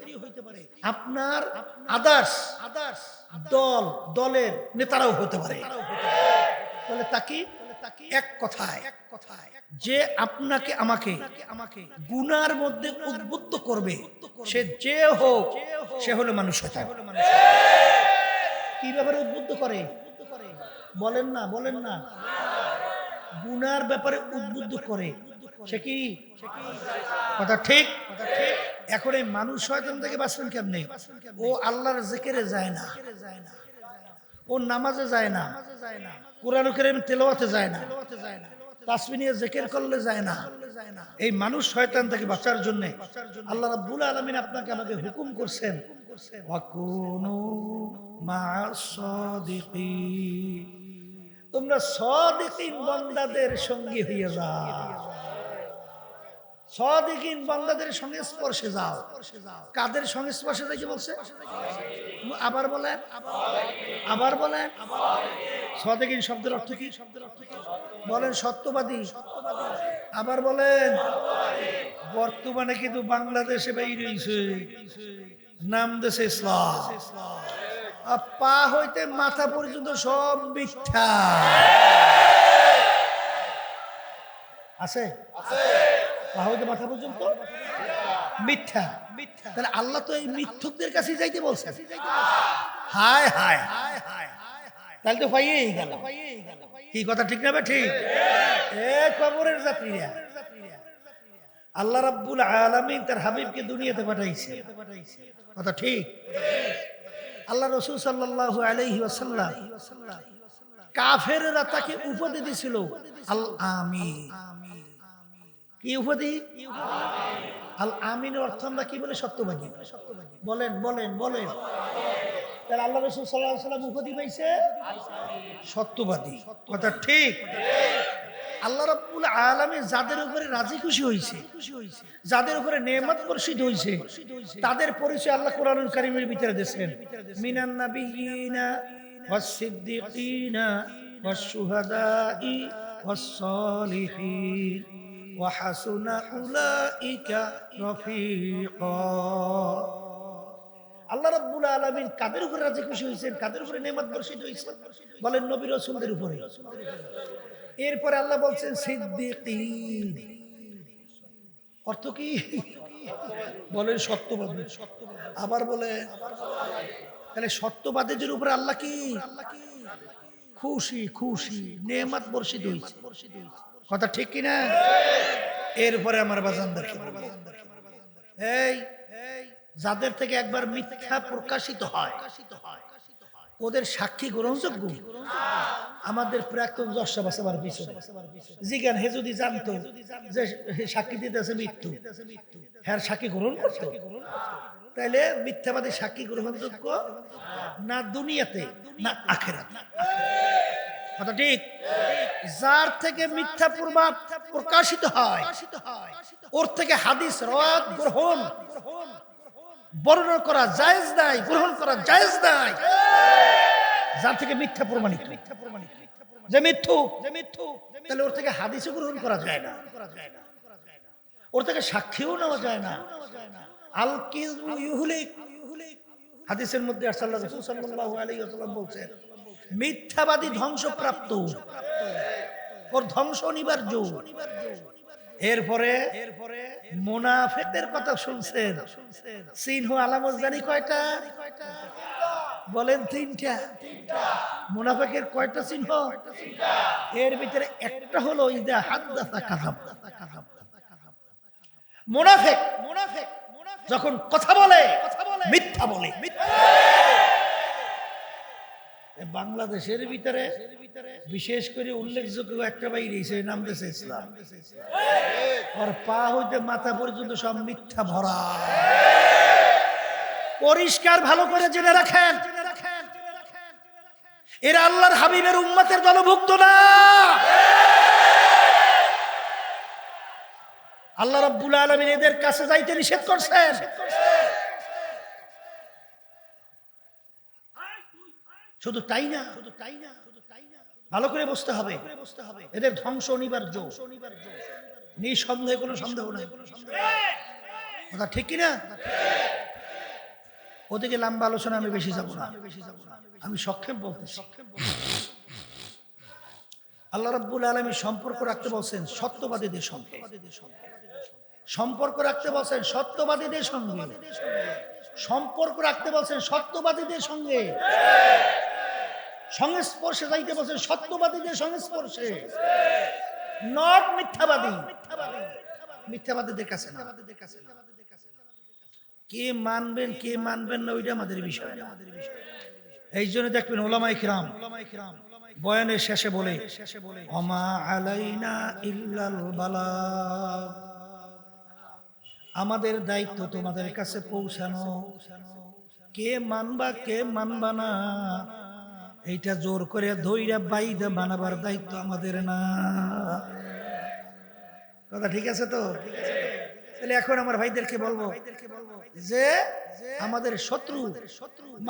আপনার আদার্স দলের নেতারাও হতে পারে। বলে তাকে এক কথায় যে আপনাকে আমাকে গুনার মধ্যে উদ্বুদ্ধ করবে, সে যে হোক, সে হলো মানুষ শয়তান। কি ব্যাপারে উদ্বুদ্ধ করে বলেন না, বলেন না। গুনার ব্যাপারে উদ্বুদ্ধ করে। সে কি কথা ঠিক। এখন এই মানুষ শয়তান থেকে বাঁচবেন কেমনে? ও আল্লাহর জিকিরে যায় না, ও নামাজে যায় না, কোরআন কারীম তেলাওয়াতে যায় না, তাসবিহ নিয়ে জিকির করলে যায় না। এই মানুষ শয়তান থেকে বাঁচার জন্য আল্লাহ রাব্বুল আলামিন আপনাকে আমাকে হুকুম করছেন, ওয়াকুনু মা'আস সাদিকিন, তোমরা সাদিকিন বান্দাদের সঙ্গী হয়ে যাও, সাদিকিন বান্দাদের সংস্পর্শে যাও। কাদের সংস্পর্শে যাইতে বলছে? আবার বলেন, আবার বলেন। সাদিকিন শব্দের অর্থ কি? বলেন সত্যবাদী। আবার বলেন। বর্তমানে কিন্তু বাংলাদেশে বাইরে হইছে, নাম দেশে ইসলাম, পা হইতে মাথা পর্যন্ত সব মিথ্যা আছে, পা হইতে মাথা পর্যন্ত মিথ্যা। তাহলে আল্লাহ তো এই মিথ্যুকদের কাছে যাইতে বলছেন। হায় হায়, তাহলে তো পাইয়েই গেল। কি কথা ঠিক না? ঠিক। এ কবরের যাত্রীরা, আল্লাহ রাব্বুল আলামিন তার হাবিবকে দুনিয়াতে পাঠাইছে, কথা ঠিক। আল্লাহ রাসূল সাল্লাল্লাহু আলাইহি ওয়াসাল্লাম কাফেররা তাকে উপাধি দিয়েছিল আল আমিন। কি উপাধি? আল আমিনের অর্থ আমরা কি বলে? সত্যবাদী। বলেন বলেন বলেন। তাহলে আল্লাহ রাসূল সাল্লাল্লাহু আলাইহি ওয়াসাল্লাম উপাধি পাইছে সত্যবাদী, কথা ঠিক। আল্লাহ রাব্বুল আলামিন যাদের উপরে রাজি খুশি হয়েছে, যাদের উপরে নেয়ামত বর্ষিত হয়েছে, তাদের পরিচয় আল্লাহ কোরআনুল কারীমের ভিতরে দিয়েছেন। মিনান নাবিয়িনা ওয়াস সিদ্দিকিনা ওয়াস শুহাদাই ওয়াস সালিহিন ওয়া হাসুনা উলাইকা রফিকা। আল্লাহ রাব্বুল আলামিন কাদের উপরে রাজি খুশি হয়েছেন, কাদের উপরে নেয়ামত বর্ষিত হয়েছে? বলেন নবী রাসূলদের উপরে। এরপরে আল্লাহ বলছেন সিদ্দিকিন, অর্থ কি? বলেন সত্যবাদী। আবার বলে, তাহলে সত্যবাদীদের উপরে আল্লাহ কি খুশি? খুশি, নেয়ামত বর্ষিত হয়েছে, কথা ঠিক কিনা? এরপরে আমার বাজান দেখেন, এই যাদের থেকে একবার মিথ্যা প্রকাশিত হয় ওদের সাক্ষী গ্রহণযোগ্য? আমাদের প্রাক্তন জশা বাসাবার পিছনে জিজ্ঞান, হে যদি জানতো যে সাক্ষী দিতেছে মৃত্যু, হ্যাঁ সাক্ষী গ্রহণ করতো? তাইলে মিথ্যাবাদী সাক্ষী গ্রহণযোগ্য না দুনিয়াতে না আখিরাতে? কথা ঠিক। যার থেকে মিথ্যা প্রভাব প্রকাশিত হয় ওর থেকে হাদিস রাত গ্রহণ বর্ণনা করা জায়েজ নাই, গ্রহণ করা জায়েজ নাই। যার থেকে মিথ্যা প্রমাণিত যে মিথ্যুক, তাহলে ওর থেকে হাদিসও গ্রহণ করা যায় না, ওর থেকে সাক্ষীও নেওয়া যায় না। আল কিযবু ইউহলিক, হাদিসের মধ্যে রাসূলুল্লাহ সাল্লাল্লাহু আলাইহি ওয়াসাল্লাম বলেন মিথ্যাবাদী ধ্বংসপ্রাপ্ত, ওর ধ্বংস অনিবার্য। এরপরে মুনাফিকদের কথা শুনছেন, চিহ্ন আলামত জানি কয়টা? বলেন তিনটা। মুনাফিকের কয়টা চিহ্ন? এর ভিতরে একটা হলো ইদা হাদাসা কাযাব। মুনাফিক যখন কথা বলে মিথ্যা বলে। বাংলাদেশের ভিতরে বিশেষ করে উল্লেখযোগ্য একটা বাইরে নাম দেশে ইসলাম, ওর পা হইতে মাথা পর্যন্ত সব মিথ্যা ভরা। পরিষ্কার ভালো করে জেনে রাখেন, এরা আল্লাহর হাবিবের উম্মতের দলভুক্ত না। আল্লাহ রাব্বুল আলামিন এদের কাছে যাইতে নিষেধ করছেন। শুধু তাই না, ভালো করে বুঝতে হবে এদের ধ্বংস অনিবার্য, নিঃসন্দেহে কোনো সন্দেহ নাই, কথা ঠিক কিনা? ওদিকে লম্বা আলোচনা আমি বেশি যাব না, আমি সক্ষম বলতে। আল্লাহ রাব্বুল আলামিন সম্পর্ক রাখতে বলছেন সত্যবাদীদের সঙ্গে, সম্পর্ক রাখতে বলছেন সত্যবাদীদের সঙ্গে, সম্পর্ক রাখতে বলছেন সত্যবাদীদের সঙ্গে, সংস্পর্শে যাইতে বলছেন সত্যবাদীদের সংস্পর্শে, নট মিথ্যাবাদী। মিথ্যাবাদীদের কাছে না। কে মানবেন কে মানবেন না ওইটা আমাদের বিষয় না। এই জন্য দেখবেন ওলামায়ে কিরাম বয়ানের শেষে বলে ওমা আলাইনা ইল্লাল বালাগ, আমাদের দায়িত্ব তোমাদের কাছে পৌঁছানো। কে মানবা কে মানবা না এইটা জোর করে ধইরা বাইদা বানাবার দায়িত্ব আমাদের না। কথা ঠিক আছে তো? তাহলে এখন আমার ভাইদেরকে বলবো যে আমাদের শত্রু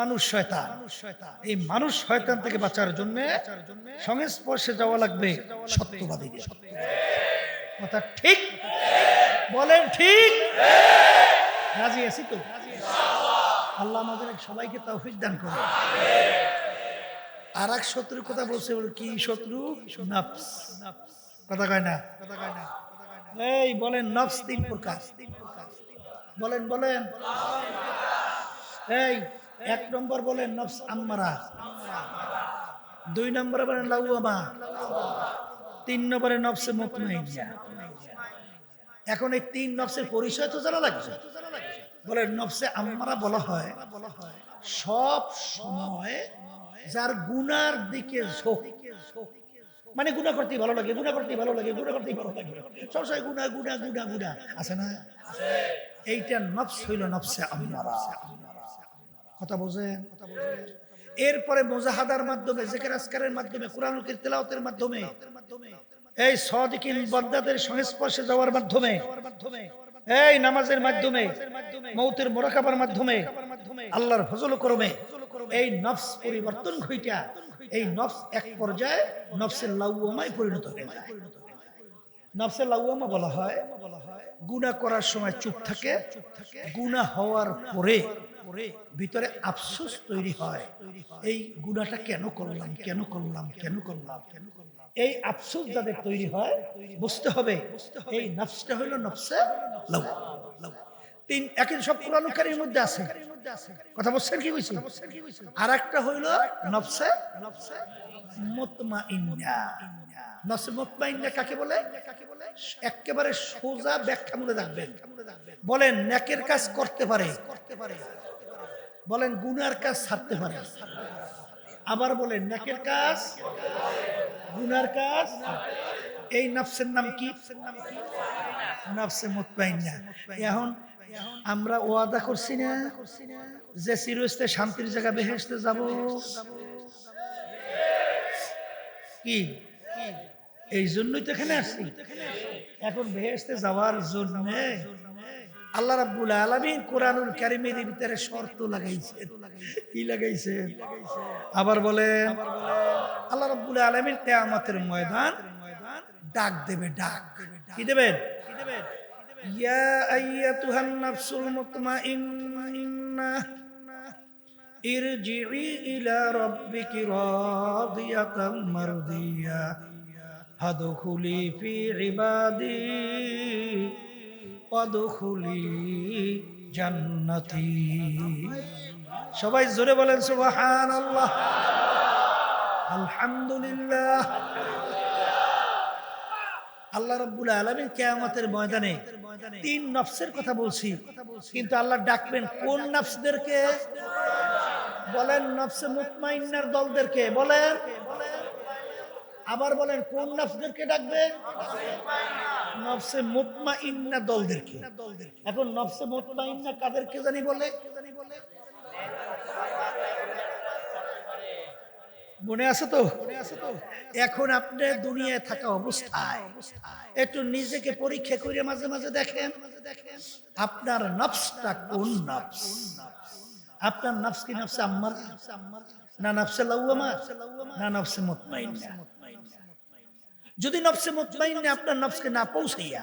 মানুষ শয়তান, এই মানুষ শয়তান থেকে বাঁচার জন্য সংস্পর্শে যাওয়া লাগবে সত্যবাদীদের। কথা ঠিক বলেন? ঠিক রাজি আছি তো? আল্লাহ আমাদের সবাইকে তৌফিক দান করে। আর এক শত্রুর কথা বলছে, কি শত্রু? নফস। কথা কয় না? এই বলেন নফস তিন প্রকার। বলেন বলেন। এই এক নম্বর বলেন নফস আম্মারা, দুই নম্বরে বলেন লাওয়ামা, তিন নম্বরে নফসে মুতমাইন্না। এখন এই তিন নফসের পরিচয় তো জানা লাগছে। বলেন নফসে আম্মারা বলা হয় সব সময় যার গুনার দিকে ঝোঁক, মানে গুনাহ করতেই ভালো লাগে, গুনাহ করতেই ভালো লাগে, গুনাহ করতেই ভালো লাগে, সবসময় গুনাহ গুনাহ গুনাহ গুনাহ আছে না? এইটা নফস হইল নফসে আম্মারা। কথা বোঝেন? এরপরে মুজাহাদার মাধ্যমে, জিকির আজকারের মাধ্যমে, কুরআনুল কারীম তেলাওয়াতের মাধ্যমে, এই সাদিকিন বান্দাদের সংস্পর্শে যাওয়ার মাধ্যমে, এই নামাজের মাধ্যমে, মৌতের মুরাকাবার মাধ্যমে, আল্লাহর ফজল করমে এই নফস পরিবর্তন ঘইটা এই নফস এক পর্যায়ে নফসের লাওয়ামায় পরিণত হয়ে যায়। নফসের লাওয়ামা বলা হয় গুনাহ করার সময় চুপ থাকে, গুনাহ হওয়ার পরে ভিতরে আফসোস তৈরি হয়, এই গুনাহটা কেন করলাম, কেন করলাম, কেন করলাম। এই আফসোস যাদের তৈরি হয় বুঝতে হবে এই নফসটা হলো নফসে লাওয়ামা। তিন একই সব কুরআনুল কারীমের মধ্যে আছে। কথা বলছেন কি কইছি? আর একটা হইল নফসে মুতমাইন্না। নফসে মুতমাইন্না কাকে বলে? একেবারে সোজা ব্যাখ্যা মনে রাখবেন। বলেন নেকের কাজ করতে পারে, বলেন গুনার কাজ ছাড়তে পারে, আবার বলেন নেকের কাজ গুনার কাজ। এই নফসের নাম কি? নফসে মুতমাইন্না। এখন আমরা ওয়াদা করছি না যে চিরস্থায়ী শান্তির জায়গা বেহেশতে যাব? কি এই জন্যই তো এখানে আসছি। এখন বেহেশতে যাওয়ার জন্য আল্লাহ রাব্বুল আলামিন কুরআনুল কারীমের ভিতরে শর্ত লাগাইছেন। কি লাগাইছেন? আবার বলেন আল্লাহ রাব্বুল আলামিন কিয়ামতের ময়দান ডাক দেবে। ডাক কি দেবেন? ইয়া আইয়াতুহান নাফসুল মুতমাইন্নাহ ইরজিই ইলা রাব্বিকি রাদিয়াতাম মারদিয়া ফাদখুলি ফি ইবাদি ওয়াদখুলি জান্নাতি। সবাই জোরে বলেন সুবহানাল্লাহ, আলহামদুলিল্লাহ। আল্লাহ রাব্বুল আলামিন কিয়ামতের ময়দানে তিন নফসের কথা বলছি, কিন্তু আল্লাহ ডাকবেন কোন নফসদেরকে? বলেন নফসে মুতমাইন্নার দলদেরকে। বলেন আবার বলেন কোন নফসদেরকে ডাকবে? নফসে মুতমাইন্না দলদেরকে। এখন নফসে মুতমাইন্না কাদেরকে জানি বলে? মনে আছে তো? এখন আপনি দুনিয়ায় থাকা অবস্থায় একটু নিজেকে পরীক্ষা করে মাঝে মাঝে দেখেন আপনার নফসটা কোন নফস। আপনার নফস কি নফসে আম্মারা, না নফসে লাওয়ামা, না নফসে মুতমাইন্না? যদি নফসে মুতমাইন্না আপনার নফসকে না পৌঁছাইয়া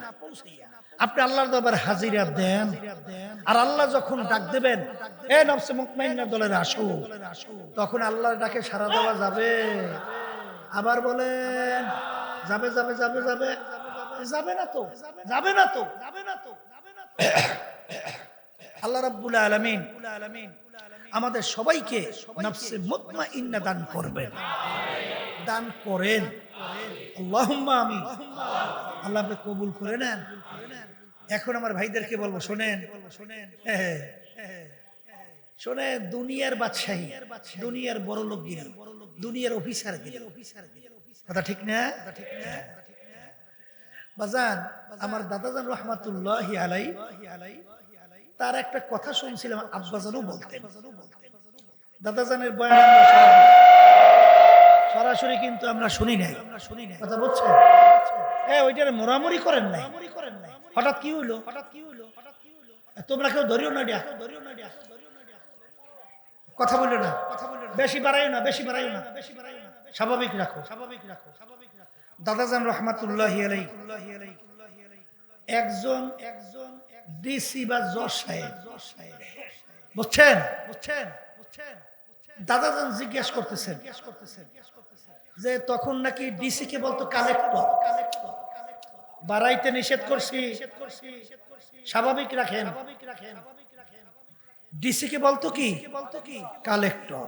আপনি আল্লাহর দরবারে হাজিরা দেন, আর আল্লাহ যখন ডাক দেবেন এ নফসে মুতমাইন্না দলের আসো, তখন আল্লাহর ডাকে সাড়া দেওয়া যাবে? আবার বলেন যাবে যাবে যাবে যাবে যাবে না তো? যাবে না তো? আল্লাহ রাব্বুল আলামিন আমাদের সবাইকে নফসে মুতমাইন্না দান করবেন, দান করেন। আল্লাহুম্মা আমিন। আল্লাহ আপনি কবুল করে নেন। এখন আমার ভাইদেরকে বলবো, শোনেন শোনেন, দুনিয়ার বাদশাহী, দুনিয়ার বড় লোকগিরি, দুনিয়ার অফিসার গিরি, কথা ঠিক না? বাজান, আমার দাদাজান রহমাতুল্লাহি আলাই, তার একটা কথা শুনছিলাম, আব্বাজানও বলতেন। দাদাজানের বয়ান আমরা সরাসরি কিন্তু আমরা শুনি নাই, কথা বলছেন? ওইটার মোরামুরি করেন নাই, হঠাৎ কি হইলো? তোমরা কেউ ধরিও না, কথা বললো না, বেশি বাড়াইও না, বেশি বাড়াইও না, স্বাভাবিক রাখো, স্বাভাবিক রাখো। দাদাজান রহমাতুল্লাহি আলাইহি একজন ডিসি বা জজ সাহেব, বুঝছেন? দাদাজান জিজ্ঞেস করতেছেন যে তখন নাকি ডিসি কে বলতো কালেক্টর, বাড়াইতে নিষেধ করছি, স্বাভাবিক রাখেন। ডিসি কে বলতো কি? কালেক্টর।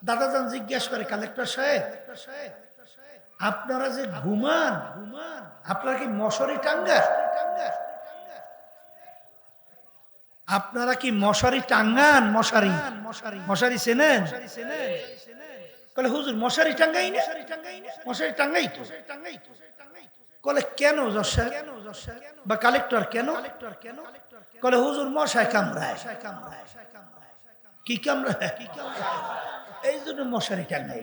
দাদাজান জিজ্ঞেস করে, কালেক্টর সাহেব, আপনারা যে ঘুমান, আপনারা কি মশারি টাঙ্গান? আপনারা কি মশারি টাঙ্গান? মশারি চেনেন? বলে হুজুর মশারি টাঙ্গাই না, মশারি টাঙ্গাই তো। বলে কেন জজ সাহেব বা কালেক্টর কেন? বলে হুজুর মশায় কামড়ায়। কি কামড়ায়? এই জন্য মশারি টাঙ্গাই।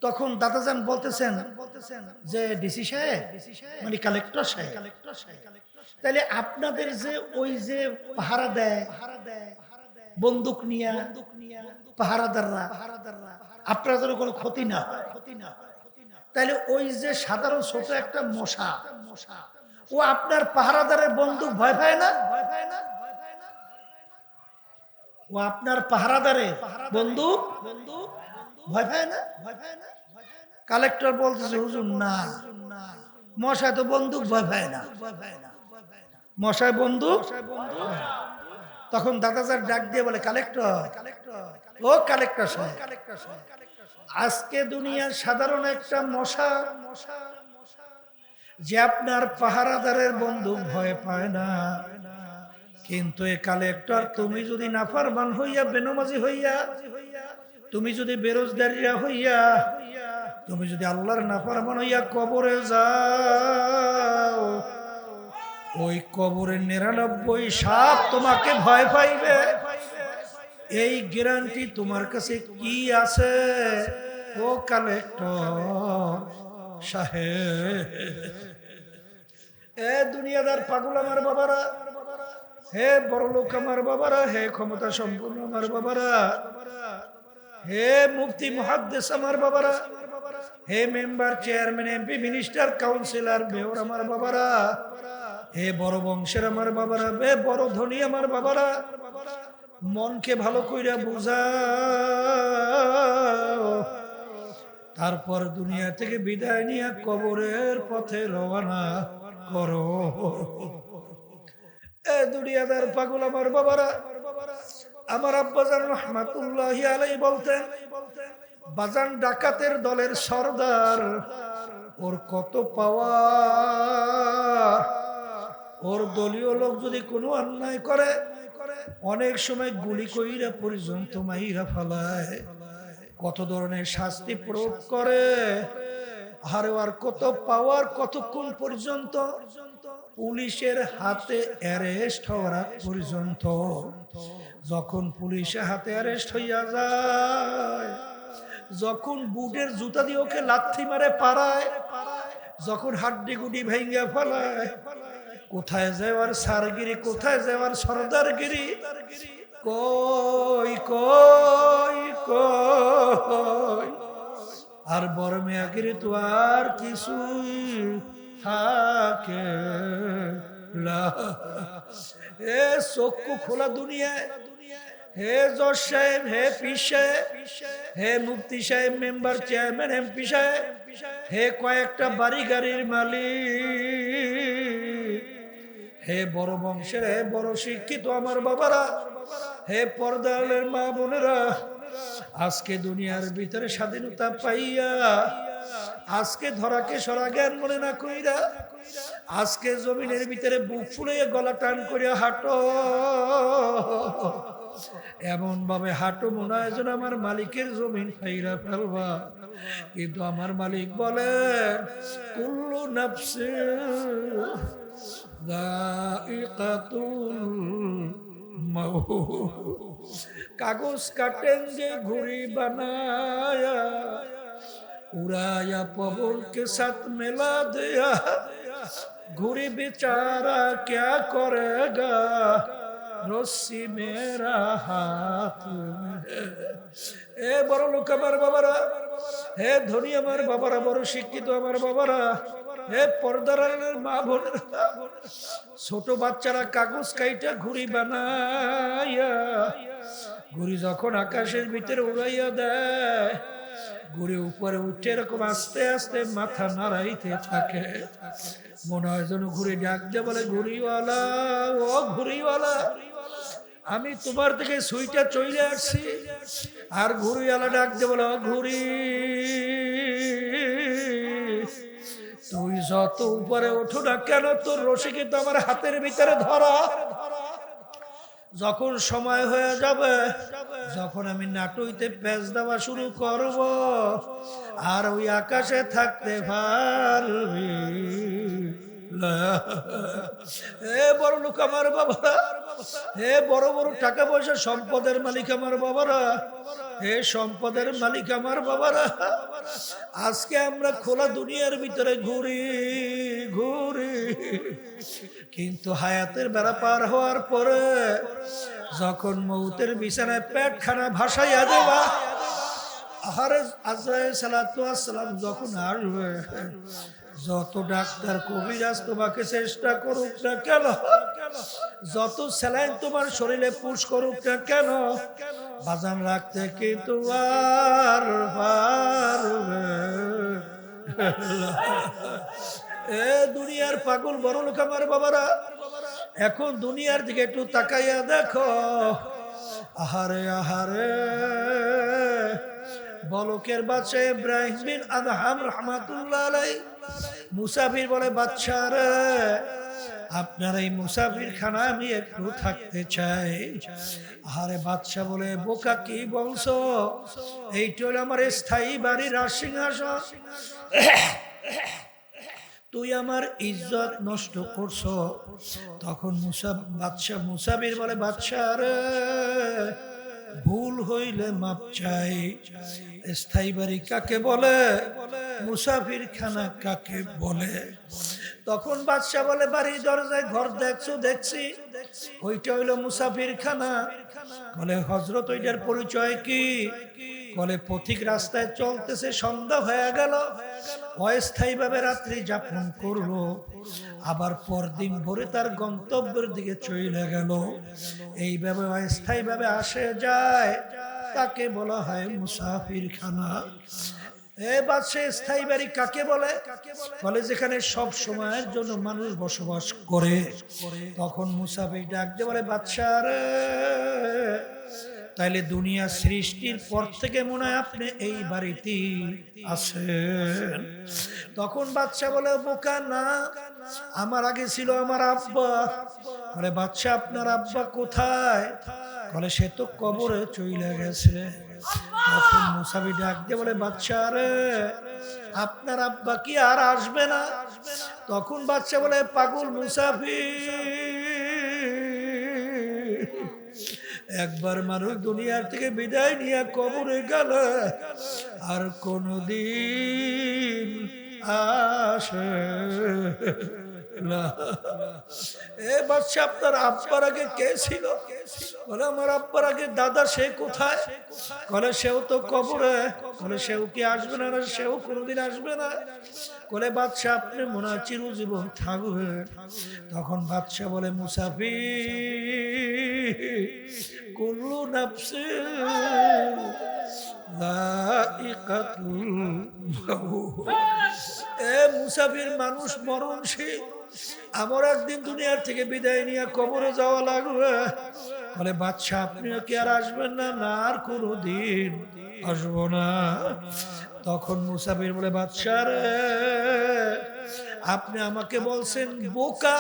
তখন দাদাজান বলতেছেন যে ডিসি সাহেব মানে কালেক্টর সাহেব, তাহলে আপনাদের যে ওই যে পাহারা দেয় বন্দুক নিয়ে পাহারাদাররা, আপনাদের কোনো ক্ষতি না হয়, তাহলে ওই যে সাধারণ ছোট একটা মশা, ও আপনার পাহারাদারের বন্দুক ভয় পায় না? ও আপনার পাহারাদারের বন্দুক ভয় পায় না? কালেক্টর বলতেছে হুজুর না, মশায় তো বন্দুক ভয় পায় না, মশায় বন্দুক। তখন দাদাজান ডাক দিয়ে বলে, কালেক্টর, ও কালেক্টর সাহেব, আজকে দুনিয়ার সাধারণ একটা মশা যে আপনার পাহারাদারের বন্দুক ভয় পায় না, কিন্তু এ কালেক্টর তুমি যদি নাফরমান হইয়া, বেনমাজি হইয়া, তুমি যদি বেরোজগারিয়া হইয়া, তুমি যদি আল্লাহর নাফরমান হইয়া কবরে যাও, ওই কবরের 99 সাপ তোমাকে ভয় পাইবে। এই গ্যারান্টি তোমার কাছে কি আছে ও কালেক্টর সাহেব? এ দুনিয়াদার পাগল আমার বাবারা, হে বড় লোক আমার বাবারা, হে ক্ষমতা সম্পন্ন আমার বাবারা, হে মুফতি মুহাদ্দিস আমার বাবারা, হে member, chairman, MP, minister, councillor, mayor আমার বাবারা, হে বড় বংশের আমার বাবারা, হে বড় ধনী আমার বাবারা, মনকে ভালো কইরা বুঝাও, তারপর দুনিয়া থেকে বিদায় নিয়ে কবরের পথে রওনা করো। এ দুনিয়াদার পাগল আমার বাবারা, আমার আব্বাজান রহমাতুল্লাহি আলাইহি বলতেন, বাজান ডাকাতের দলের সর্দার, ওর কত পাওয়ার, ওর দলীয় লোক যদি কোনো অন্যায় করে অনেক সময় গুলি কইরা পর্যন্ত মাইরা ফেলায়, কত ধরনের শাস্তি প্রয়োগ করে, আর আর কত পাওয়ার, কতক্ষণ পর্যন্ত পুলিশের হাতে অ্যারেস্ট হওয়ার পর্যন্ত। যখন পুলিশের হাতে অ্যারেস্ট হইয়া যায়, যখন বুটের জুতা দিয়ে ওকে লাথি মারে পাড়ায়, যখন হাড্ডি গুডি ভেঙ্গে ফেলায়, কোথায় যাওয়ার সারগিরি, কোথায় যাওয়ার সর্দারগিরি, কই কই কই, আর বড় মেয়াগিরি তো আর কিছুই থাকে না। হে চক্ষু খোলা দুনিয়ায়, হে জজ সাহেব, হে পীর সাহেব, হে মুফতি সাহেব, মেম্বার, চেয়ারম্যান, এমপি সাহেব, হে কয়েকটা বাড়ি গাড়ির মালিক, হে বড় বংশের, হে বড় শিক্ষিত আমার বাবারা, হে পর্দারের মা বোনেরা, আজকে দুনিয়ার ভিতরে স্বাধীনতা পাইয়া আজকে ধরাকে সরা জ্ঞান মনে না কইরা আজকে জমিনের ভিতরে বুক ফুলিয়ে গলা টান করিয়া হাঁটো, এমন ভাবে হাঁটো মনে হয় যেন আমার মালিকের জমিন খাইরা ফেলবা। কিন্তু আমার মালিক বলেন কুল্লু নাফসিন যায়িকাতুল মাউত। কাগজ কাটেंगे घुड़ी बनाया, उड़ाया पवन के साथ मिला दिया, घुड़ी बेचारा क्या करेगा, रस्सी मेरा हाथ में। ए बड़ लोक আমার বাবারা, হে ধনী আমার বাবারা, বড় শিক্ষিত আমার বাবারা, হে পর্দার মা বোনেরা, ছোট বাচ্চারা কাগজ কাইটা ঘুড়ি বানায়া, ঘুড়ি যখন আকাশের ভিতরে উড়াইয়া দেয়, ঘুড়ি উপরে উঠে এরকম আস্তে আস্তে মাথা নাড়াইতে থাকে। মনে হয় যেন ঘুড়ি ডাক দিয়ে বলে, ঘুড়িওয়ালা ও ঘুড়িওয়ালা, আমি তোমার থেকে সুইটা চলে আসছি। আর ঘুড়িওয়ালা ডাক দিয়ে বলে, ঘুড়ি তুই যত উপরে ওঠো না কেন, তোর রশি কিন্তু আমার হাতের ভিতরে ধরা। যখন সময় হয়ে যাবে, যখন আমি নাটুইতে প্যাচ দেওয়া শুরু করব, আর ওই আকাশে থাকতে পারবি না। হে বড় লোক আমার বাবারা, হে বড় বড় টাকা পয়সা সম্পদের মালিক আমার বাবারা, হে সম্পদের মালিক আমার বাবারা, আজকে আমরা খোলা দুনিয়ার ভিতরে ঘুরি ঘুরি, কিন্তু হায়াতের বেড়া পার হওয়ার পরে যখন মৌতের বিছানায় পেটখানা ভাসাইয়া দেবা, আহারে আজরাইল সালাতু ওয়াস সালাম যখন আসবে, যত ডাক্তার কবিরাজ তোমাকে চেষ্টা করুক না কেন, যত স্যালাইন তোমার শরীরে পুশ করুক না কেন, বাজান রাখতে কিন্তু আর পারবে না। এ দুনিয়ার পাগল বড় লোক আমার বাবারা, এখন দুনিয়ার দিকে একটু তাকাইয়া দেখো। আহারে আহারে, বলকের বাদশা ইব্রাহিম বিন আদহাম রাহমাতুল্লাহ আলাইহি মুসাফির বলে, বাদশা রে, আপনার এই মুসাফির খানা আমি একটু থাকতে চাই। আরে বাদশা বলে, বোকা কি বলছো, এইটা হলো আমার স্থায়ী বাড়ি, রাজসিংহাসন, তুই আমার ইজ্জত নষ্ট করছো। তখন বাদশা মুসাফির বলে, বাদশা রে, ভুল হইলে মাপ চাই। স্থায়ী বাড়ি কাকে বলে, মুসাফির খানা কাকে বলে? তখন বাদশা বলে, বাড়ি দরজায় ঘর দেখছো, দেখছি, ওইটা হইলো মুসাফির খানা। বলে, হযরত ওইটার পরিচয় কি? বলে, পথিক রাস্তায় চলতেছে, সন্ধ্যা হয়ে গেল, অস্থায়ী ভাবে রাত্রি যাপন করলো, আবার পরদিন ভোরে তার গন্তব্যের দিকে চলে গেল। এইভাবে অস্থায়ী ভাবে আসে যায়, তাকে বলা হয় মুসাফির খানা। এ বাদশা, স্থায়ী বাড়ি কাকে বলে? বলে, যেখানে সব সময়ের জন্য মানুষ বসবাস করে। তখন মুসাফির ডাক দিয়ে বলে, বাদশা রে, তাইলে দুনিয়া সৃষ্টির পর থেকে মনে হয় আপনি এই বাড়িতে আছেন। তখন বাদশা বলে, বোকা না, আমার আগে ছিল আমার আব্বা। বলে, বাদশা আপনার আব্বা কোথায়? বলে, সে তো কবরে চলে গেছে। তখন মুসাফির ডাক দিয়ে বলে, বাদশা রে, আপনার আব্বা কি আর আসবে না? তখন বাদশা বলে, পাগল মুসাফির, একবার মানুষ দুনিয়ার থেকে বিদায় নিয়ে কবরে গেল, আর কোনদিন আসে না। এ বাদশা, আপনার আব্বার আগে কে ছিল? বলে, আমার আব্বার আগে দাদা, সে কোথায়? বলে, সেও তো কবরে। বলে, সেও কি আসবে না? সেও কোনোদিন আসবে না। বলে, বাদশা, আপনি মনে হয় চিরজীবন থাকবেন। তখন বাদশা বলে, মুসাফির, কুল্লু নাফসিন যায়িকাতুল মাউত। এ মুসাফির, মানুষ মরণশীল, আমার একদিন দুনিয়ার থেকে বিদায় নিয়ে কবরে যাওয়া লাগবে। বলে, বাদশা, আপনিও কি আর আসবেন না? না, আর কোনোদিন আসবো না। তখন মুসাফির বলে, বাদশা রে, আপনি আমাকে বলছেন বোকা,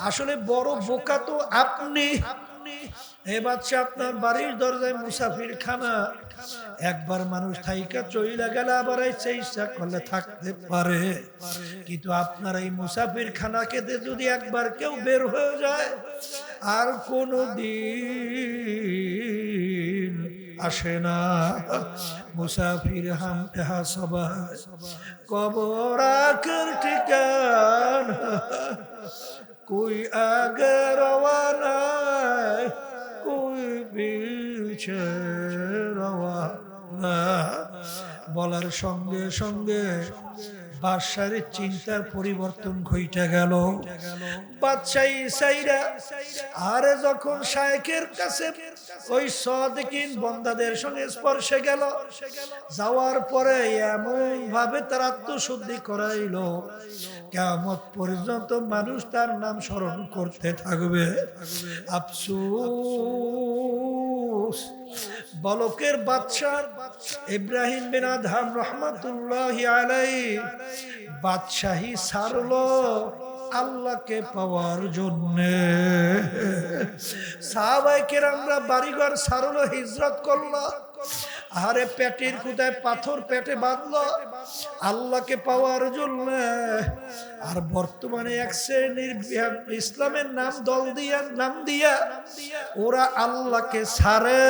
আসলে বড় বোকা তো আপনি। হে বাদশা, আপনার বাড়ির দরজায় মুসাফির খানা, একবার মানুষ থাইকা চইলা গেলে আবার ইচ্ছা করলে থাকতে পারে, কিন্তু আপনার এই মুসাফির খানাকে যদি একবার কেউ বের হয়ে যায় আর কোনো দিন আসে না। মুসাফির হাম এহা সবাই কবর আখের ঠিকানা, कोई आगे रवाना कोई पीछे रवाना। বলার সঙ্গে সঙ্গে বাদশাহের চিন্তার পরিবর্তন ঘটে গেল। বাদশাহ সাইরা আরে যখন শায়েখের কাছে ওই সাদিকিন বান্দাদের সঙ্গে স্পর্শে গেল, যাওয়ার পরে এমন ভাবে তার আত্মশুদ্ধি করাইলো, কিয়ামত পর্যন্ত মানুষ তার নাম স্মরণ করতে থাকবে। আফসোস, বলকের বাদশা ইব্রাহিম বিন আদহাম রহমাতুল্লাহি আলাইহি বাদশাহী ছাড়লো আল্লাহকে পাওয়ার জন্য। সাহাবায়ে কেরামরা বাড়িঘর ছাড়লো, হিজরত করলো, আরে পেটের কোথায় পাথর পেটে বাঁধলো আল্লাহকে পাওয়ার জন্য। আর বর্তমানে এক শ্রেণীর ইসলামের নাম দিয়া ওরা আল্লাহকে ছাড়ে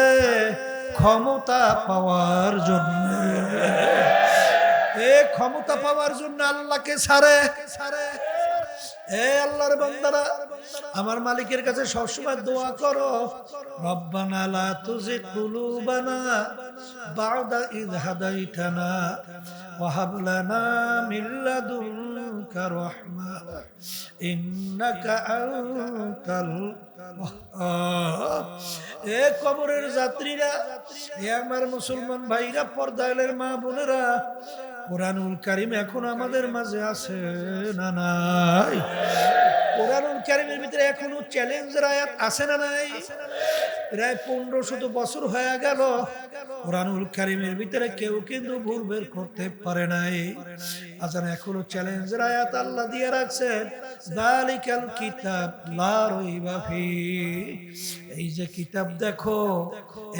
ক্ষমতা পাওয়ার জন্য। ক্ষমতা পাওয়ার জন্য আল্লাহকে ছাড়ে। আল্লাহর বান্দারা, আমার মালিকের কাছে সবসময় দোয়া করো, রব্বানা লা তুজিগ কুলুবানা বা'দা ইয হাদাইতানা ওয়া হাব লানা মিন লাদুনকা রাহমা ইন্নাকা আনতাল ওয়াহ্হাব। কবরের যাত্রীরা, আমার মুসলমান ভাইরা, পর্দায়ের মা বোনেরা, কোরআনুল কারীম এখন আমাদের মাঝে আছে না নাই? কোরআনুল কারীমের ভিতরে এখনো চ্যালেঞ্জের আয়াত আছে না নাই? প্রায় 1500 বছর হয়ে গেল কোরআনুল কারীমের ভিতরে কেউ কিন্তু ভুল বের করতে পারে নাই। আজান এখনো চ্যালেঞ্জের আয়াত আল্লাহ দিয়ে রাখছেন, যালিকাল কিতাব লা রাইবা ফি। এই যে কিতাব দেখো,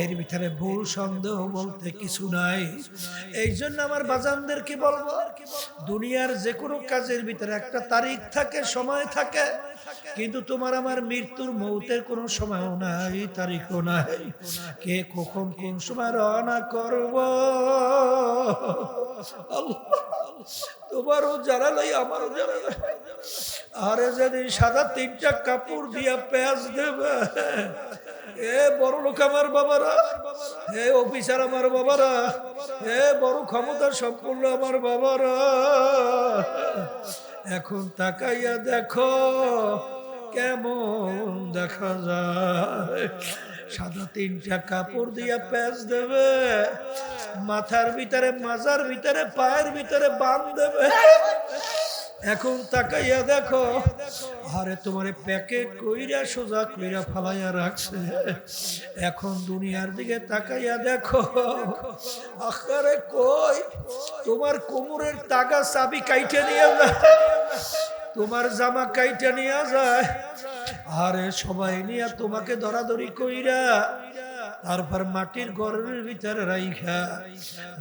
এর ভিতরে ভুল সন্দেহ বলতে কিছু নাই। এই জন্য আমার বাজানদেরকে বলবো, দুনিয়ার যে কোনো কাজের ভিতরে একটা তারিখ থাকে, সময় থাকে, কিন্তু তোমার আমার মৃত্যুর মৌতের কোনো সময়ও নাই, তারিখও নাই। কে কখন কোন সময় রওনা করব তোমারও জানা নাই, আমারও জানা নাই। আরে যেদিন সাদা 3টা কাপড় দিয়া পেঁয়াজ দেবে, বড় লোক আমার বাবারা, অফিসার আমার বাবারা, বড় ক্ষমতা সম্পূর্ণ আমার বাবারা, এখন তাকাইয়া দেখো কেমন দেখা যায়। সাদা 3টা কাপড় দিয়া পেঁচ দেবে, মাথার ভিতরে, মাজার ভিতরে, পায়ের ভিতরে বাঁধ দেবে। এখন তাকাইয়া দেখো, আরে তোমারে প্যাকেট কইরা সোজা কইরা ফালাইয়া রাখছে। এখন দুনিয়ার দিকে তাকাইয়া দেখো, আরে কই তোমার কোমরের তাগা চাবি কাইটে নিয়ে যায়, তোমার জামা কাইটে নিয়ে যায়, আরে সবাই নিয়ে তোমাকে ধরাধরি কইরা তারপর মাটির ঘরের ভিতরে রাইখা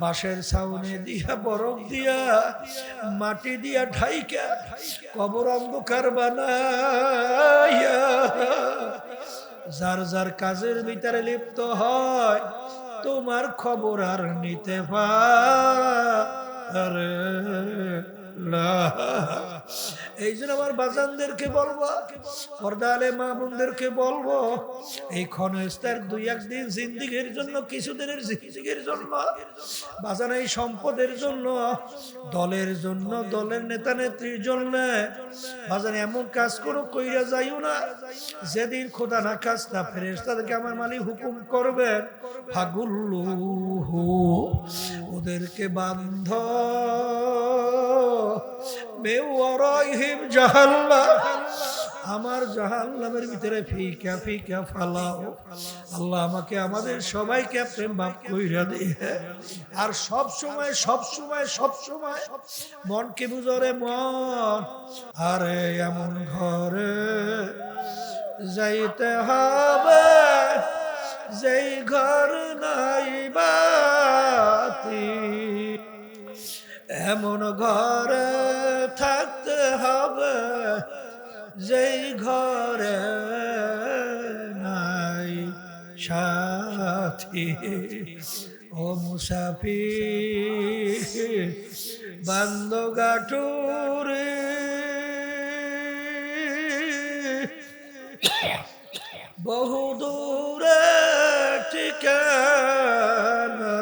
বাঁশের ছাউনি দিয়া, বরফ দিয়া, মাটি দিয়া ঢাইকা কবর অন্ধকার বানাইয়া যার যার কাজের ভিতরে লিপ্ত হয়, তোমার খবর আর নিতে পারে না। এই জন্য আমার বাজানদেরকে বলবো, পর্দালে মা বোনদেরকে বলবো, এই ক্ষণস্থার 2-1 দিন জিন্দিগির জন্য, কিছুদিনের জিন্দিগির জন্য, বাজান এই সম্পদের জন্য, দলের জন্য, দলের নেতা নেত্রীর জন্য, বাজান এমন কাজ করো কইরা যাইও না যেদিন খোদা না খাস্তা ফেরেশতাদেরকে আমার মালিক হুকুম করবেন, ফাগুল্লুহু, ওদেরকে বান্ধ বেওয়ারাইহিম জাহান্নাম, আমার জাহান্নামের ভিতরে ফিকা ফিকা ফালাও। আল্লাহ আমাকে আমাদের সবাইকে আপনি মাফ কইরা দিয়ে, আর সব সময় সব সময় সব সময় মনকে বুঝরে মন, আরে এমন ঘরে যাইতে হবে যেই ঘর নাই বাতি, এমন ঘরে থাকতে হবে যেই ঘরে নাই সাথী। ও মুসাফির বান্দগাটুরে বহু দূরে ঠিকানা,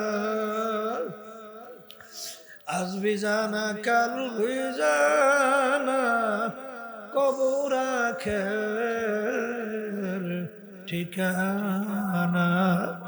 আজ বিজানা কাল বিজানা কবর আখের ঠিকানা।